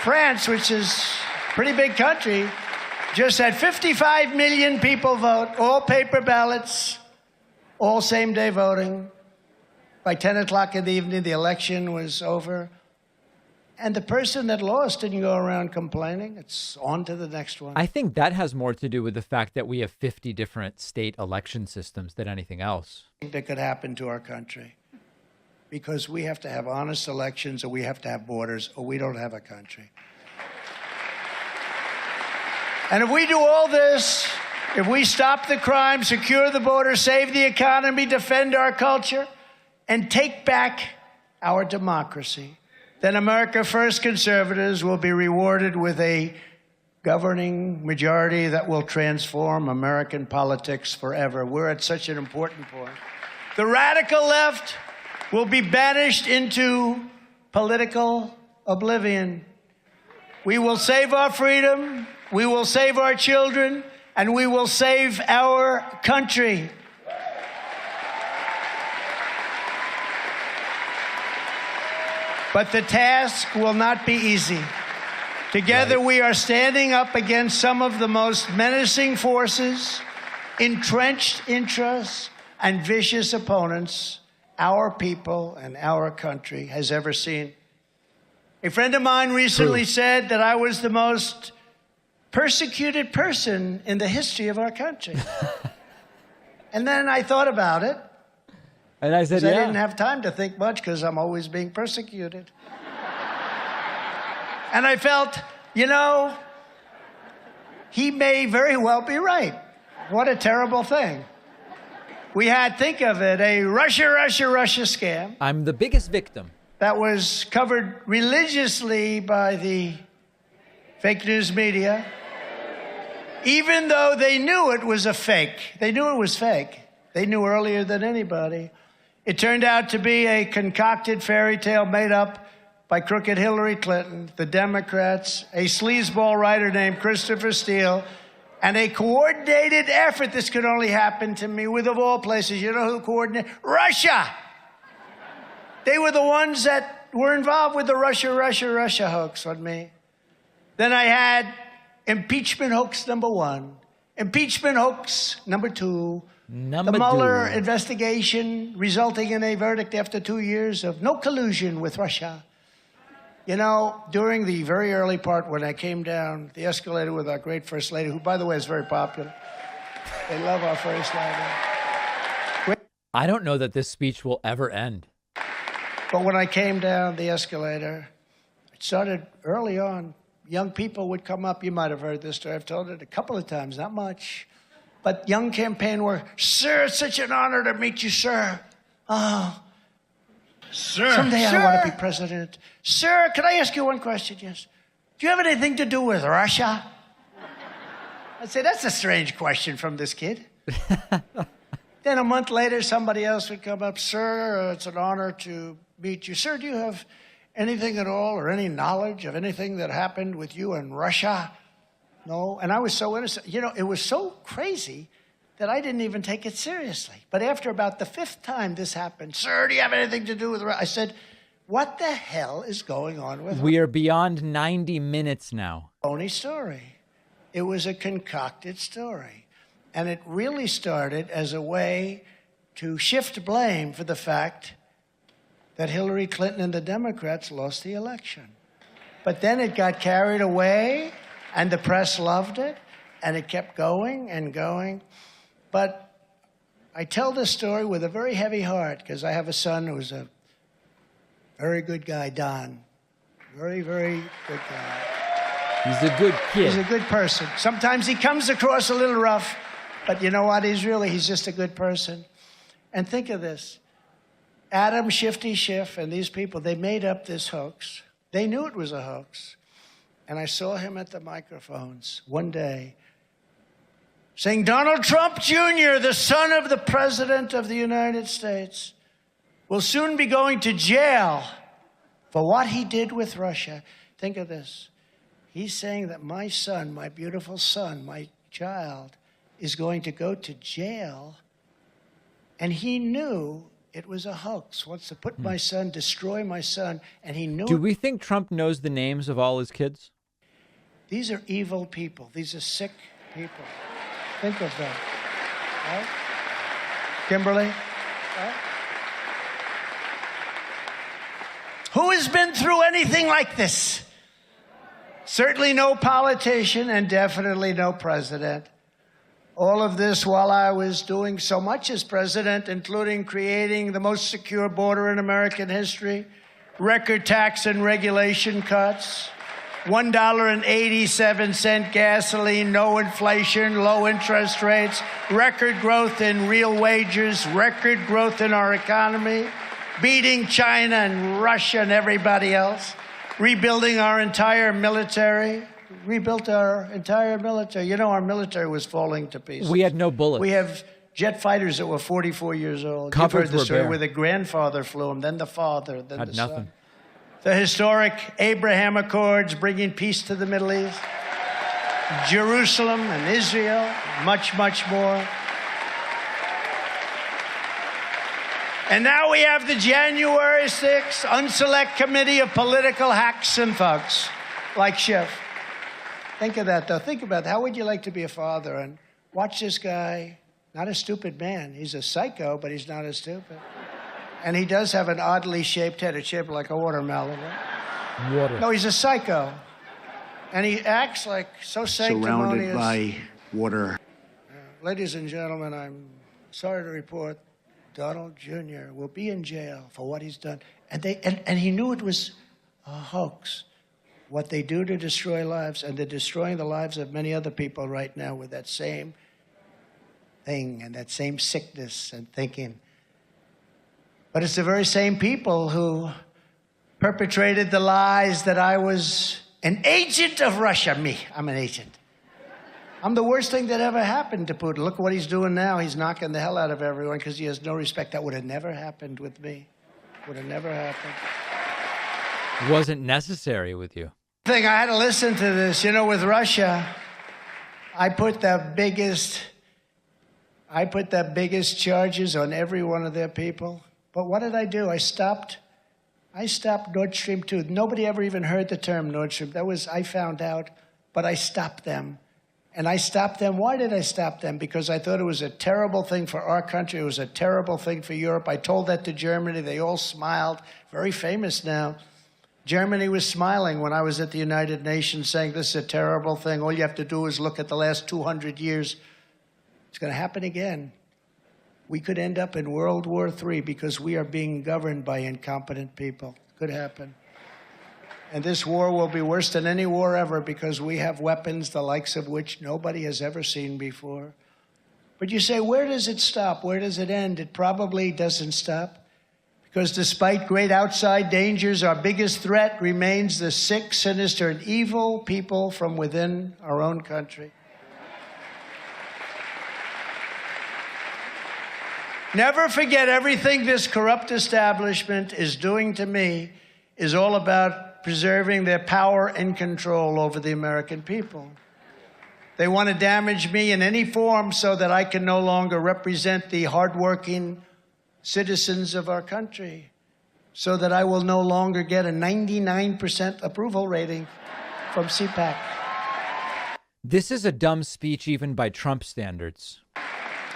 France, which is a pretty big country, just had 55 million people vote, all paper ballots, all same-day voting. By 10 o'clock in the evening, the election was over. And the person that lost didn't go around complaining. It's on to the next one. I think that has more to do with the fact that we have 50 different state election systems than anything else. That could happen to our country. Because we have to have honest elections, or we have to have borders, or we don't have a country. And if we do all this, if we stop the crime, secure the border, save the economy, defend our culture, and take back our democracy, then America First conservatives will be rewarded with a governing majority that will transform American politics forever. We're at such an important point. The radical left will be banished into political oblivion. We will save our freedom, we will save our children, and we will save our country. But the task will not be easy. Together, we are standing up against some of the most menacing forces, entrenched interests, and vicious opponents our people and our country has ever seen. A friend of mine recently said that I was the most persecuted person in the history of our country. And then I thought about it. And I said, I yeah. didn't have time to think much because I'm always being persecuted. And I felt, you know, he may very well be right. What a terrible thing. We had, think of it, a Russia scam I'm the biggest victim. that was covered religiously by the fake news media, even though they knew it was a fake. They knew it was fake. They knew earlier than anybody. It turned out to be a concocted fairy tale made up by crooked Hillary Clinton, the Democrats, a sleazeball writer named Christopher Steele, and a coordinated effort. This could only happen to me with, of all places, you know who coordinated? Russia! They were the ones that were involved with the Russia hoax on me. Then I had impeachment hoax number 1, impeachment hoax number 2, the Mueller investigation resulting in a verdict after 2 years of no collusion with Russia. You know, during the very early part when I came down the escalator with our great First Lady, who, by the way, is very popular. They love our First Lady. I don't know that this speech will ever end. But when I came down the escalator, it started early on. Young people would come up. You might have heard this story. I've told it a couple of times, not much. But young campaign were, "Sir, it's such an honor to meet you, sir. Oh, Sir. someday Sir. I want to be president. Sir, can I ask you one question? Yes. Do you have anything to do with Russia?" I'd say, that's a strange question from this kid. Then a month later, somebody else would come up, "Sir, it's an honor to meet you. Sir, do you have anything at all or any knowledge of anything that happened with you in Russia?" No. And I was so innocent. You know, it was so crazy that I didn't even take it seriously. But after about the 5th time this happened, "Sir, do you have anything to do with Russia?" I said, what the hell is going on with We are beyond 90 minutes now. phony story? It was a concocted story. And it really started as a way to shift blame for the fact that Hillary Clinton and the Democrats lost the election. But then it got carried away, and the press loved it, and it kept going and going. But I tell this story with a very heavy heart because I have a son who's a very good guy, Don. Very, very good guy. He's a good kid. He's a good person. Sometimes he comes across a little rough, but you know what? He's just a good person. And think of this. Adam Shifty Schiff and these people, they made up this hoax. They knew it was a hoax. And I saw him at the microphones one day saying, "Donald Trump Jr., the son of the President of the United States, will soon be going to jail for what he did with Russia." Think of this. He's saying that my son, my beautiful son, my child, is going to go to jail. And he knew it was a hoax. Wants to put my son, destroy my son, and he knew Do we think Trump knows the names of all his kids? These are evil people. These are sick people. Think of them. Right? Kimberly? Right? Who has been through anything like this? Certainly no politician and definitely no president. All of this while I was doing so much as president, including creating the most secure border in American history, record tax and regulation cuts, $1.87 gasoline, no inflation, low interest rates, record growth in real wages, record growth in our economy, beating China and Russia and everybody else, rebuilding our entire military, rebuilt our entire military. You know, our military was falling to pieces. We had no bullets. We have jet fighters that were 44 years old. Cupboards You've heard the were story bare. where the grandfather flew them, then the father, then Had the nothing. son. The historic Abraham Accords bringing peace to the Middle East. Jerusalem and Israel, much, much more. And now we have the January 6th Unselect Committee of Political Hacks and Thugs, like Schiff. Think of that, though. Think about that. How would you like to be a father and watch this guy, not a stupid man. He's a psycho, but he's not as stupid. And he does have an oddly shaped head. It's shaped like a watermelon. Right? Water. No, he's a psycho. And he acts like so sanctimonious. Surrounded by water. Ladies and gentlemen, I'm sorry to report Donald Jr. will be in jail for what he's done. And he knew it was a hoax. What they do to destroy lives, and they're destroying the lives of many other people right now with that same thing and that same sickness and thinking. But it's the very same people who perpetrated the lies that I was an agent of Russia. Me, I'm an agent. I'm the worst thing that ever happened to Putin. Look what he's doing now. He's knocking the hell out of everyone because he has no respect. That would have never happened with me. Would have never happened. Wasn't necessary with you. I had to listen to this. You know, with Russia, I put the biggest charges on every one of their people. But what did I do? I stopped Nord Stream 2. Nobody ever even heard the term Nord Stream. I found out, but I stopped them. And I stopped them. Why did I stop them? Because I thought it was a terrible thing for our country. It was a terrible thing for Europe. I told that to Germany. They all smiled. Very famous now. Germany was smiling when I was at the United Nations saying this is a terrible thing. All you have to do is look at the last 200 years. It's going to happen again. We could end up in World War III because we are being governed by incompetent people. Could happen. And this war will be worse than any war ever because we have weapons the likes of which nobody has ever seen before. But you say, where does it stop? Where does it end? It probably doesn't stop. Because despite great outside dangers, our biggest threat remains the sick, sinister, and evil people from within our own country. Never forget, everything this corrupt establishment is doing to me is all about preserving their power and control over the American people. They want to damage me in any form so that I can no longer represent the hardworking citizens of our country, so that I will no longer get a 99% approval rating from CPAC. This is a dumb speech even by Trump standards.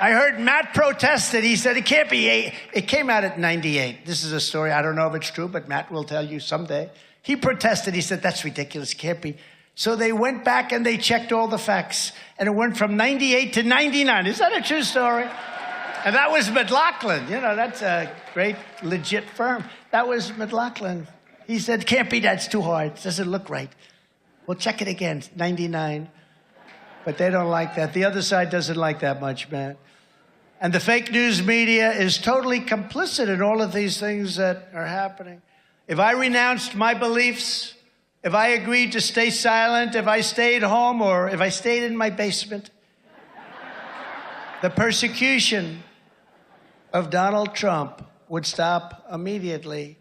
I heard Matt protested. He said it can't be 8. It came out at 98. This is a story. I don't know if it's true, but Matt will tell you someday. He protested. He said, that's ridiculous. It can't be. So they went back and they checked all the facts. And it went from 98 to 99. Is that a true story? And that was McLaughlin. You know, that's a great, legit firm. That was McLaughlin. He said, can't be, that's too hard. It doesn't look right. We'll check it again, 99. But they don't like that. The other side doesn't like that much, man. And the fake news media is totally complicit in all of these things that are happening. If I renounced my beliefs, if I agreed to stay silent, if I stayed home, or if I stayed in my basement, the persecution of Donald Trump would stop immediately.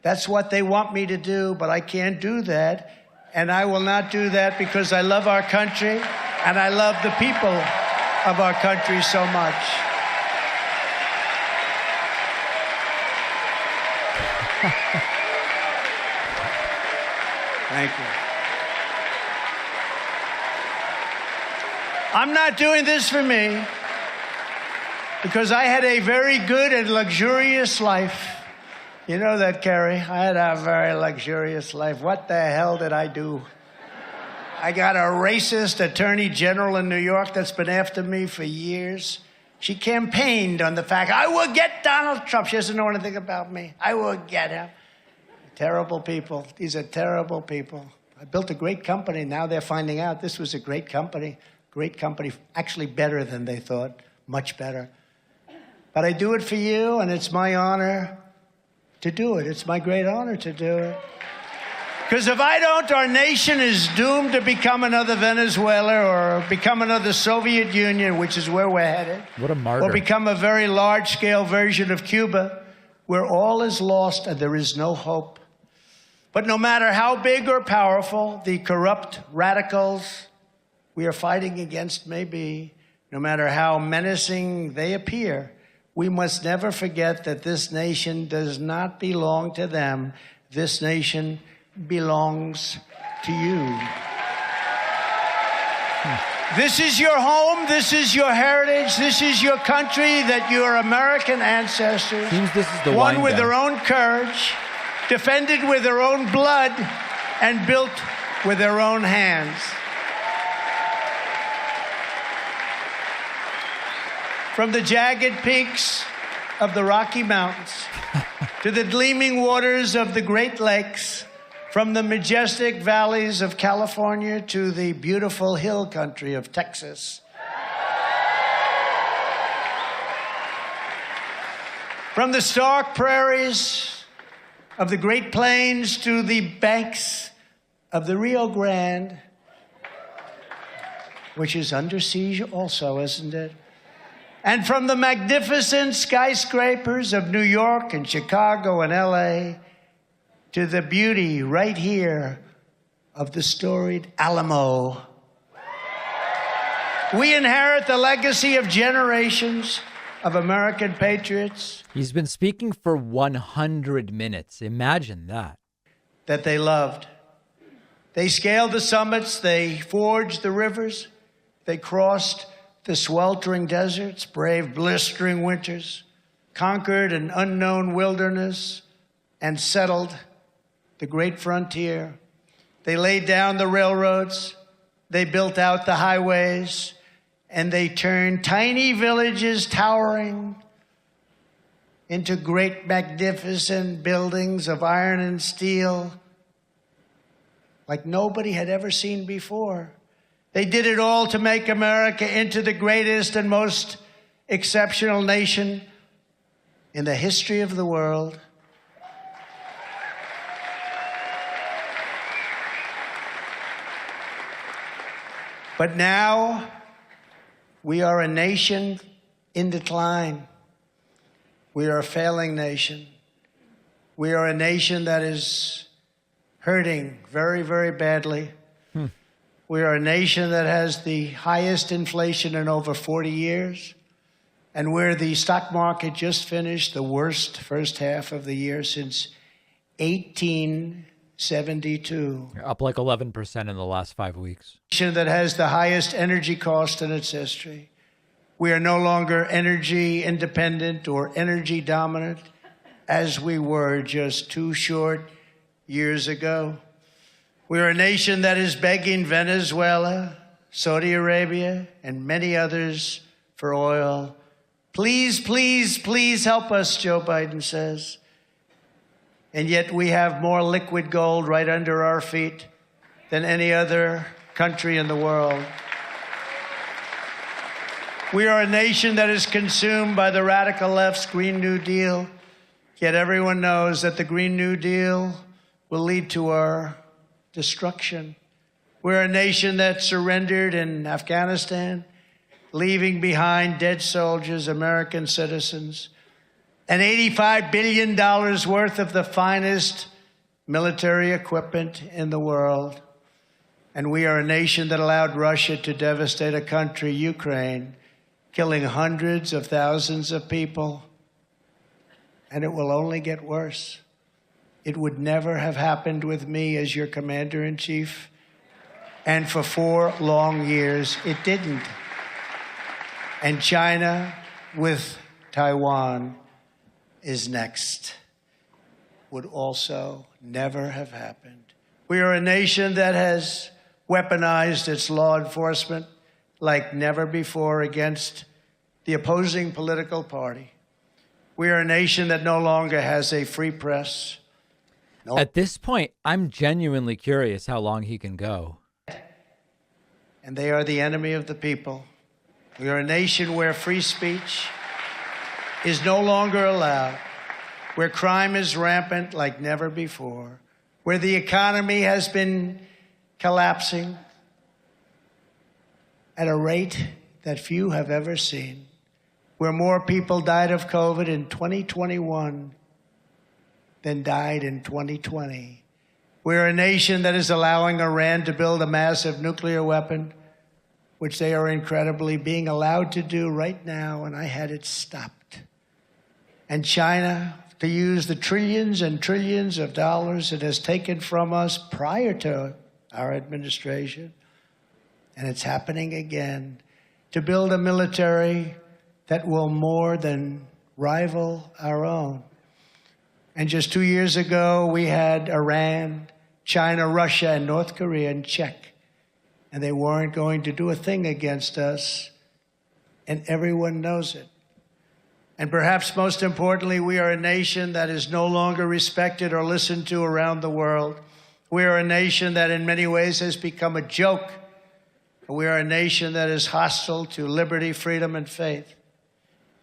That's what they want me to do, but I can't do that. And I will not do that because I love our country and I love the people of our country so much. Thank you. I'm not doing this for me because I had a very good and luxurious life. You know that, Kerry. I had a very luxurious life. What the hell did I do? I got a racist attorney general in New York that's been after me for years. She campaigned on the fact, I will get Donald Trump. She doesn't know anything about me. I will get him. Terrible people. These are terrible people. I built a great company. Now they're finding out this was a great company. Great company. Actually better than they thought. Much better. But I do it for you, and it's my honor to do it. It's my great honor to do it. Because if I don't, our nation is doomed to become another Venezuela or become another Soviet Union, which is where we're headed. What a martyr. Or become a very large-scale version of Cuba, where all is lost and there is no hope. But no matter how big or powerful the corrupt radicals we are fighting against may be, no matter how menacing they appear, we must never forget that this nation does not belong to them. This nation belongs to you. This is your home. This is your heritage. This is your country that your American ancestors won with their own courage, defended with their own blood, and built with their own hands. From the jagged peaks of the Rocky Mountains to the gleaming waters of the Great Lakes, from the majestic valleys of California to the beautiful hill country of Texas. From the stark prairies of the Great Plains to the banks of the Rio Grande, which is under siege also, isn't it? And from the magnificent skyscrapers of New York and Chicago and LA to the beauty right here of the storied Alamo. We inherit the legacy of generations of American patriots. He's been speaking for 100 minutes. Imagine that. That they loved. They scaled the summits, they forged the rivers, they crossed the sweltering deserts, braved blistering winters, conquered an unknown wilderness, and settled the great frontier. They laid down the railroads, they built out the highways, and they turned tiny villages towering into great magnificent buildings of iron and steel like nobody had ever seen before. They did it all to make America into the greatest and most exceptional nation in the history of the world. But now we are a nation in decline. We are a failing nation. We are a nation that is hurting very, very badly. We are a nation that has the highest inflation in over 40 years, and where the stock market just finished the worst first half of the year since 1872. Up like 11% in the last 5 weeks. Nation that has the highest energy cost in its history. We are no longer energy independent or energy dominant as we were just 2 short years ago. We are a nation that is begging Venezuela, Saudi Arabia, and many others for oil. Please, please, please help us, Joe Biden says. And yet we have more liquid gold right under our feet than any other country in the world. We are a nation that is consumed by the radical left's Green New Deal, yet everyone knows that the Green New Deal will lead to our destruction. We're a nation that surrendered in Afghanistan, leaving behind dead soldiers, American citizens, and $85 billion worth of the finest military equipment in the world. And we are a nation that allowed Russia to devastate a country, Ukraine, killing hundreds of thousands of people. And it will only get worse. It would never have happened with me as your commander-in-chief. And for 4 long years, it didn't. And China, with Taiwan, is next. Would also never have happened. We are a nation that has weaponized its law enforcement like never before against the opposing political party. We are a nation that no longer has a free press. No. At this point, I'm genuinely curious how long he can go. And they are the enemy of the people. We are a nation where free speech is no longer allowed, where crime is rampant like never before, where the economy has been collapsing at a rate that few have ever seen, where more people died of COVID in 2021 than died in 2020. We're a nation that is allowing Iran to build a massive nuclear weapon, which they are incredibly being allowed to do right now, and I had it stopped. And China to use the trillions and trillions of dollars it has taken from us prior to our administration, and it's happening again, to build a military that will more than rival our own. And just 2 years ago, we had Iran, China, Russia, and North Korea in check. And they weren't going to do a thing against us. And everyone knows it. And perhaps most importantly, we are a nation that is no longer respected or listened to around the world. We are a nation that in many ways has become a joke. We are a nation that is hostile to liberty, freedom, and faith.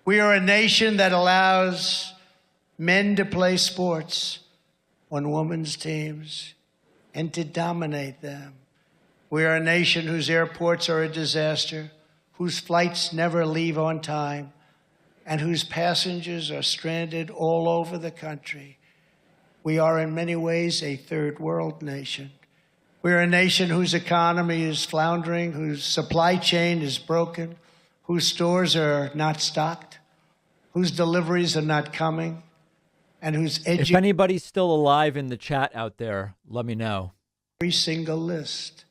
We are a nation that allows men to play sports on women's teams and to dominate them. We are a nation whose airports are a disaster, whose flights never leave on time, and whose passengers are stranded all over the country. We are in many ways a third world nation. We are a nation whose economy is floundering, whose supply chain is broken, whose stores are not stocked, whose deliveries are not coming, and whose If anybody's still alive in the chat out there, let me know. Every single list.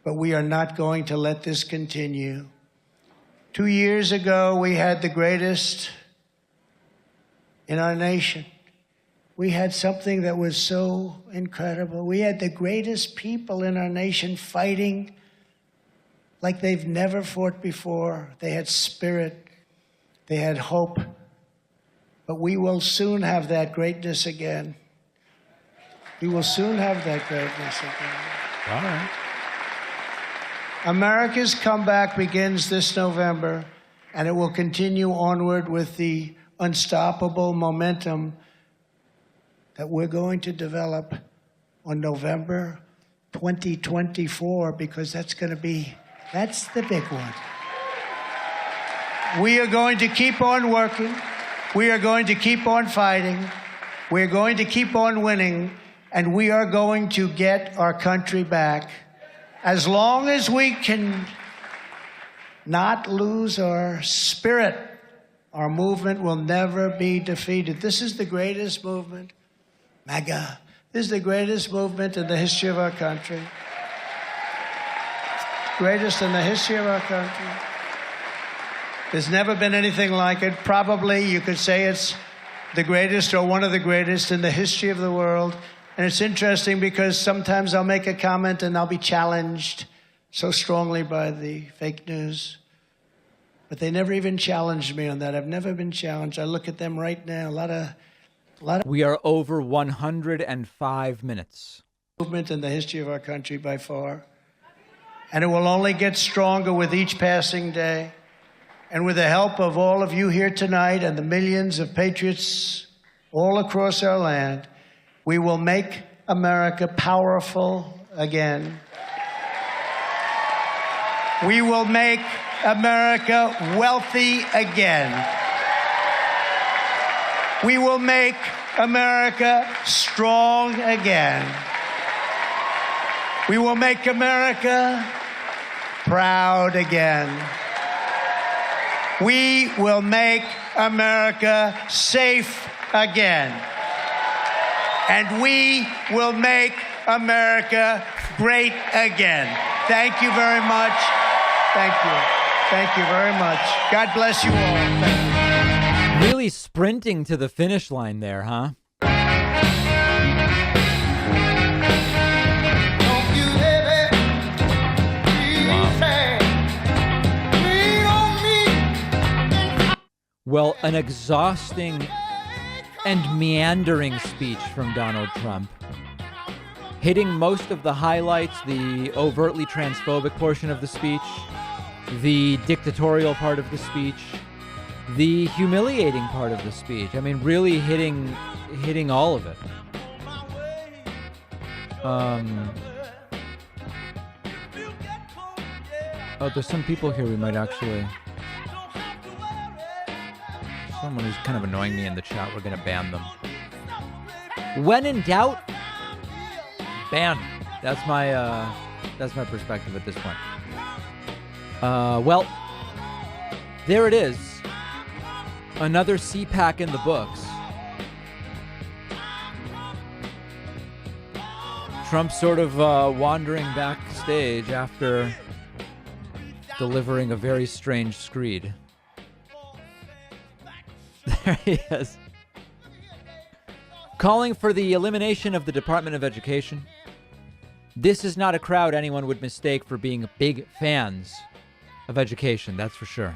But we are not going to let this continue. 2 years ago, we had the greatest in our nation. We had something that was so incredible. We had the greatest people in our nation fighting like they've never fought before. They had spirit. They had hope. But we will soon have that greatness again. We will soon have that greatness again. All right. America's comeback begins this November, and it will continue onward with the unstoppable momentum that we're going to develop on November 2024, because that's the big one. We are going to keep on working. We are going to keep on fighting. We're going to keep on winning, and we are going to get our country back. As long as we can not lose our spirit, our movement will never be defeated. This is the greatest movement. MAGA. This is the greatest movement in the history of our country. Greatest in the history of our country. There's never been anything like it. Probably you could say it's the greatest or one of the greatest in the history of the world. And it's interesting because sometimes I'll make a comment and I'll be challenged so strongly by the fake news. But they never even challenged me on that. I've never been challenged. I look at them right now. A lot of We are over 105 minutes. movement in the history of our country by far. And it will only get stronger with each passing day. And with the help of all of you here tonight and the millions of patriots all across our land, we will make America powerful again. We will make America wealthy again. We will make America strong again. We will make America proud again. We will make America safe again. And we will make America great again. Thank you very much. Thank you. Thank you very much. God bless you all. Thank you. Really sprinting to the finish line there, huh? Don't you ever be sad. Lean on me. Well, an exhausting and meandering speech from Donald Trump, hitting most of the highlights, the overtly transphobic portion of the speech, the dictatorial part of the speech, the humiliating part of the speech. I mean, really hitting all of it. Oh, there's some people here we might actually... Someone who's kind of annoying me in the chat, we're going to ban them. When in doubt, ban. That's my perspective at this point. Well, there it is. Another CPAC in the books. Trump sort of wandering backstage after delivering a very strange screed. There he is. Calling for the elimination of the Department of Education. This is not a crowd anyone would mistake for being big fans of education, that's for sure.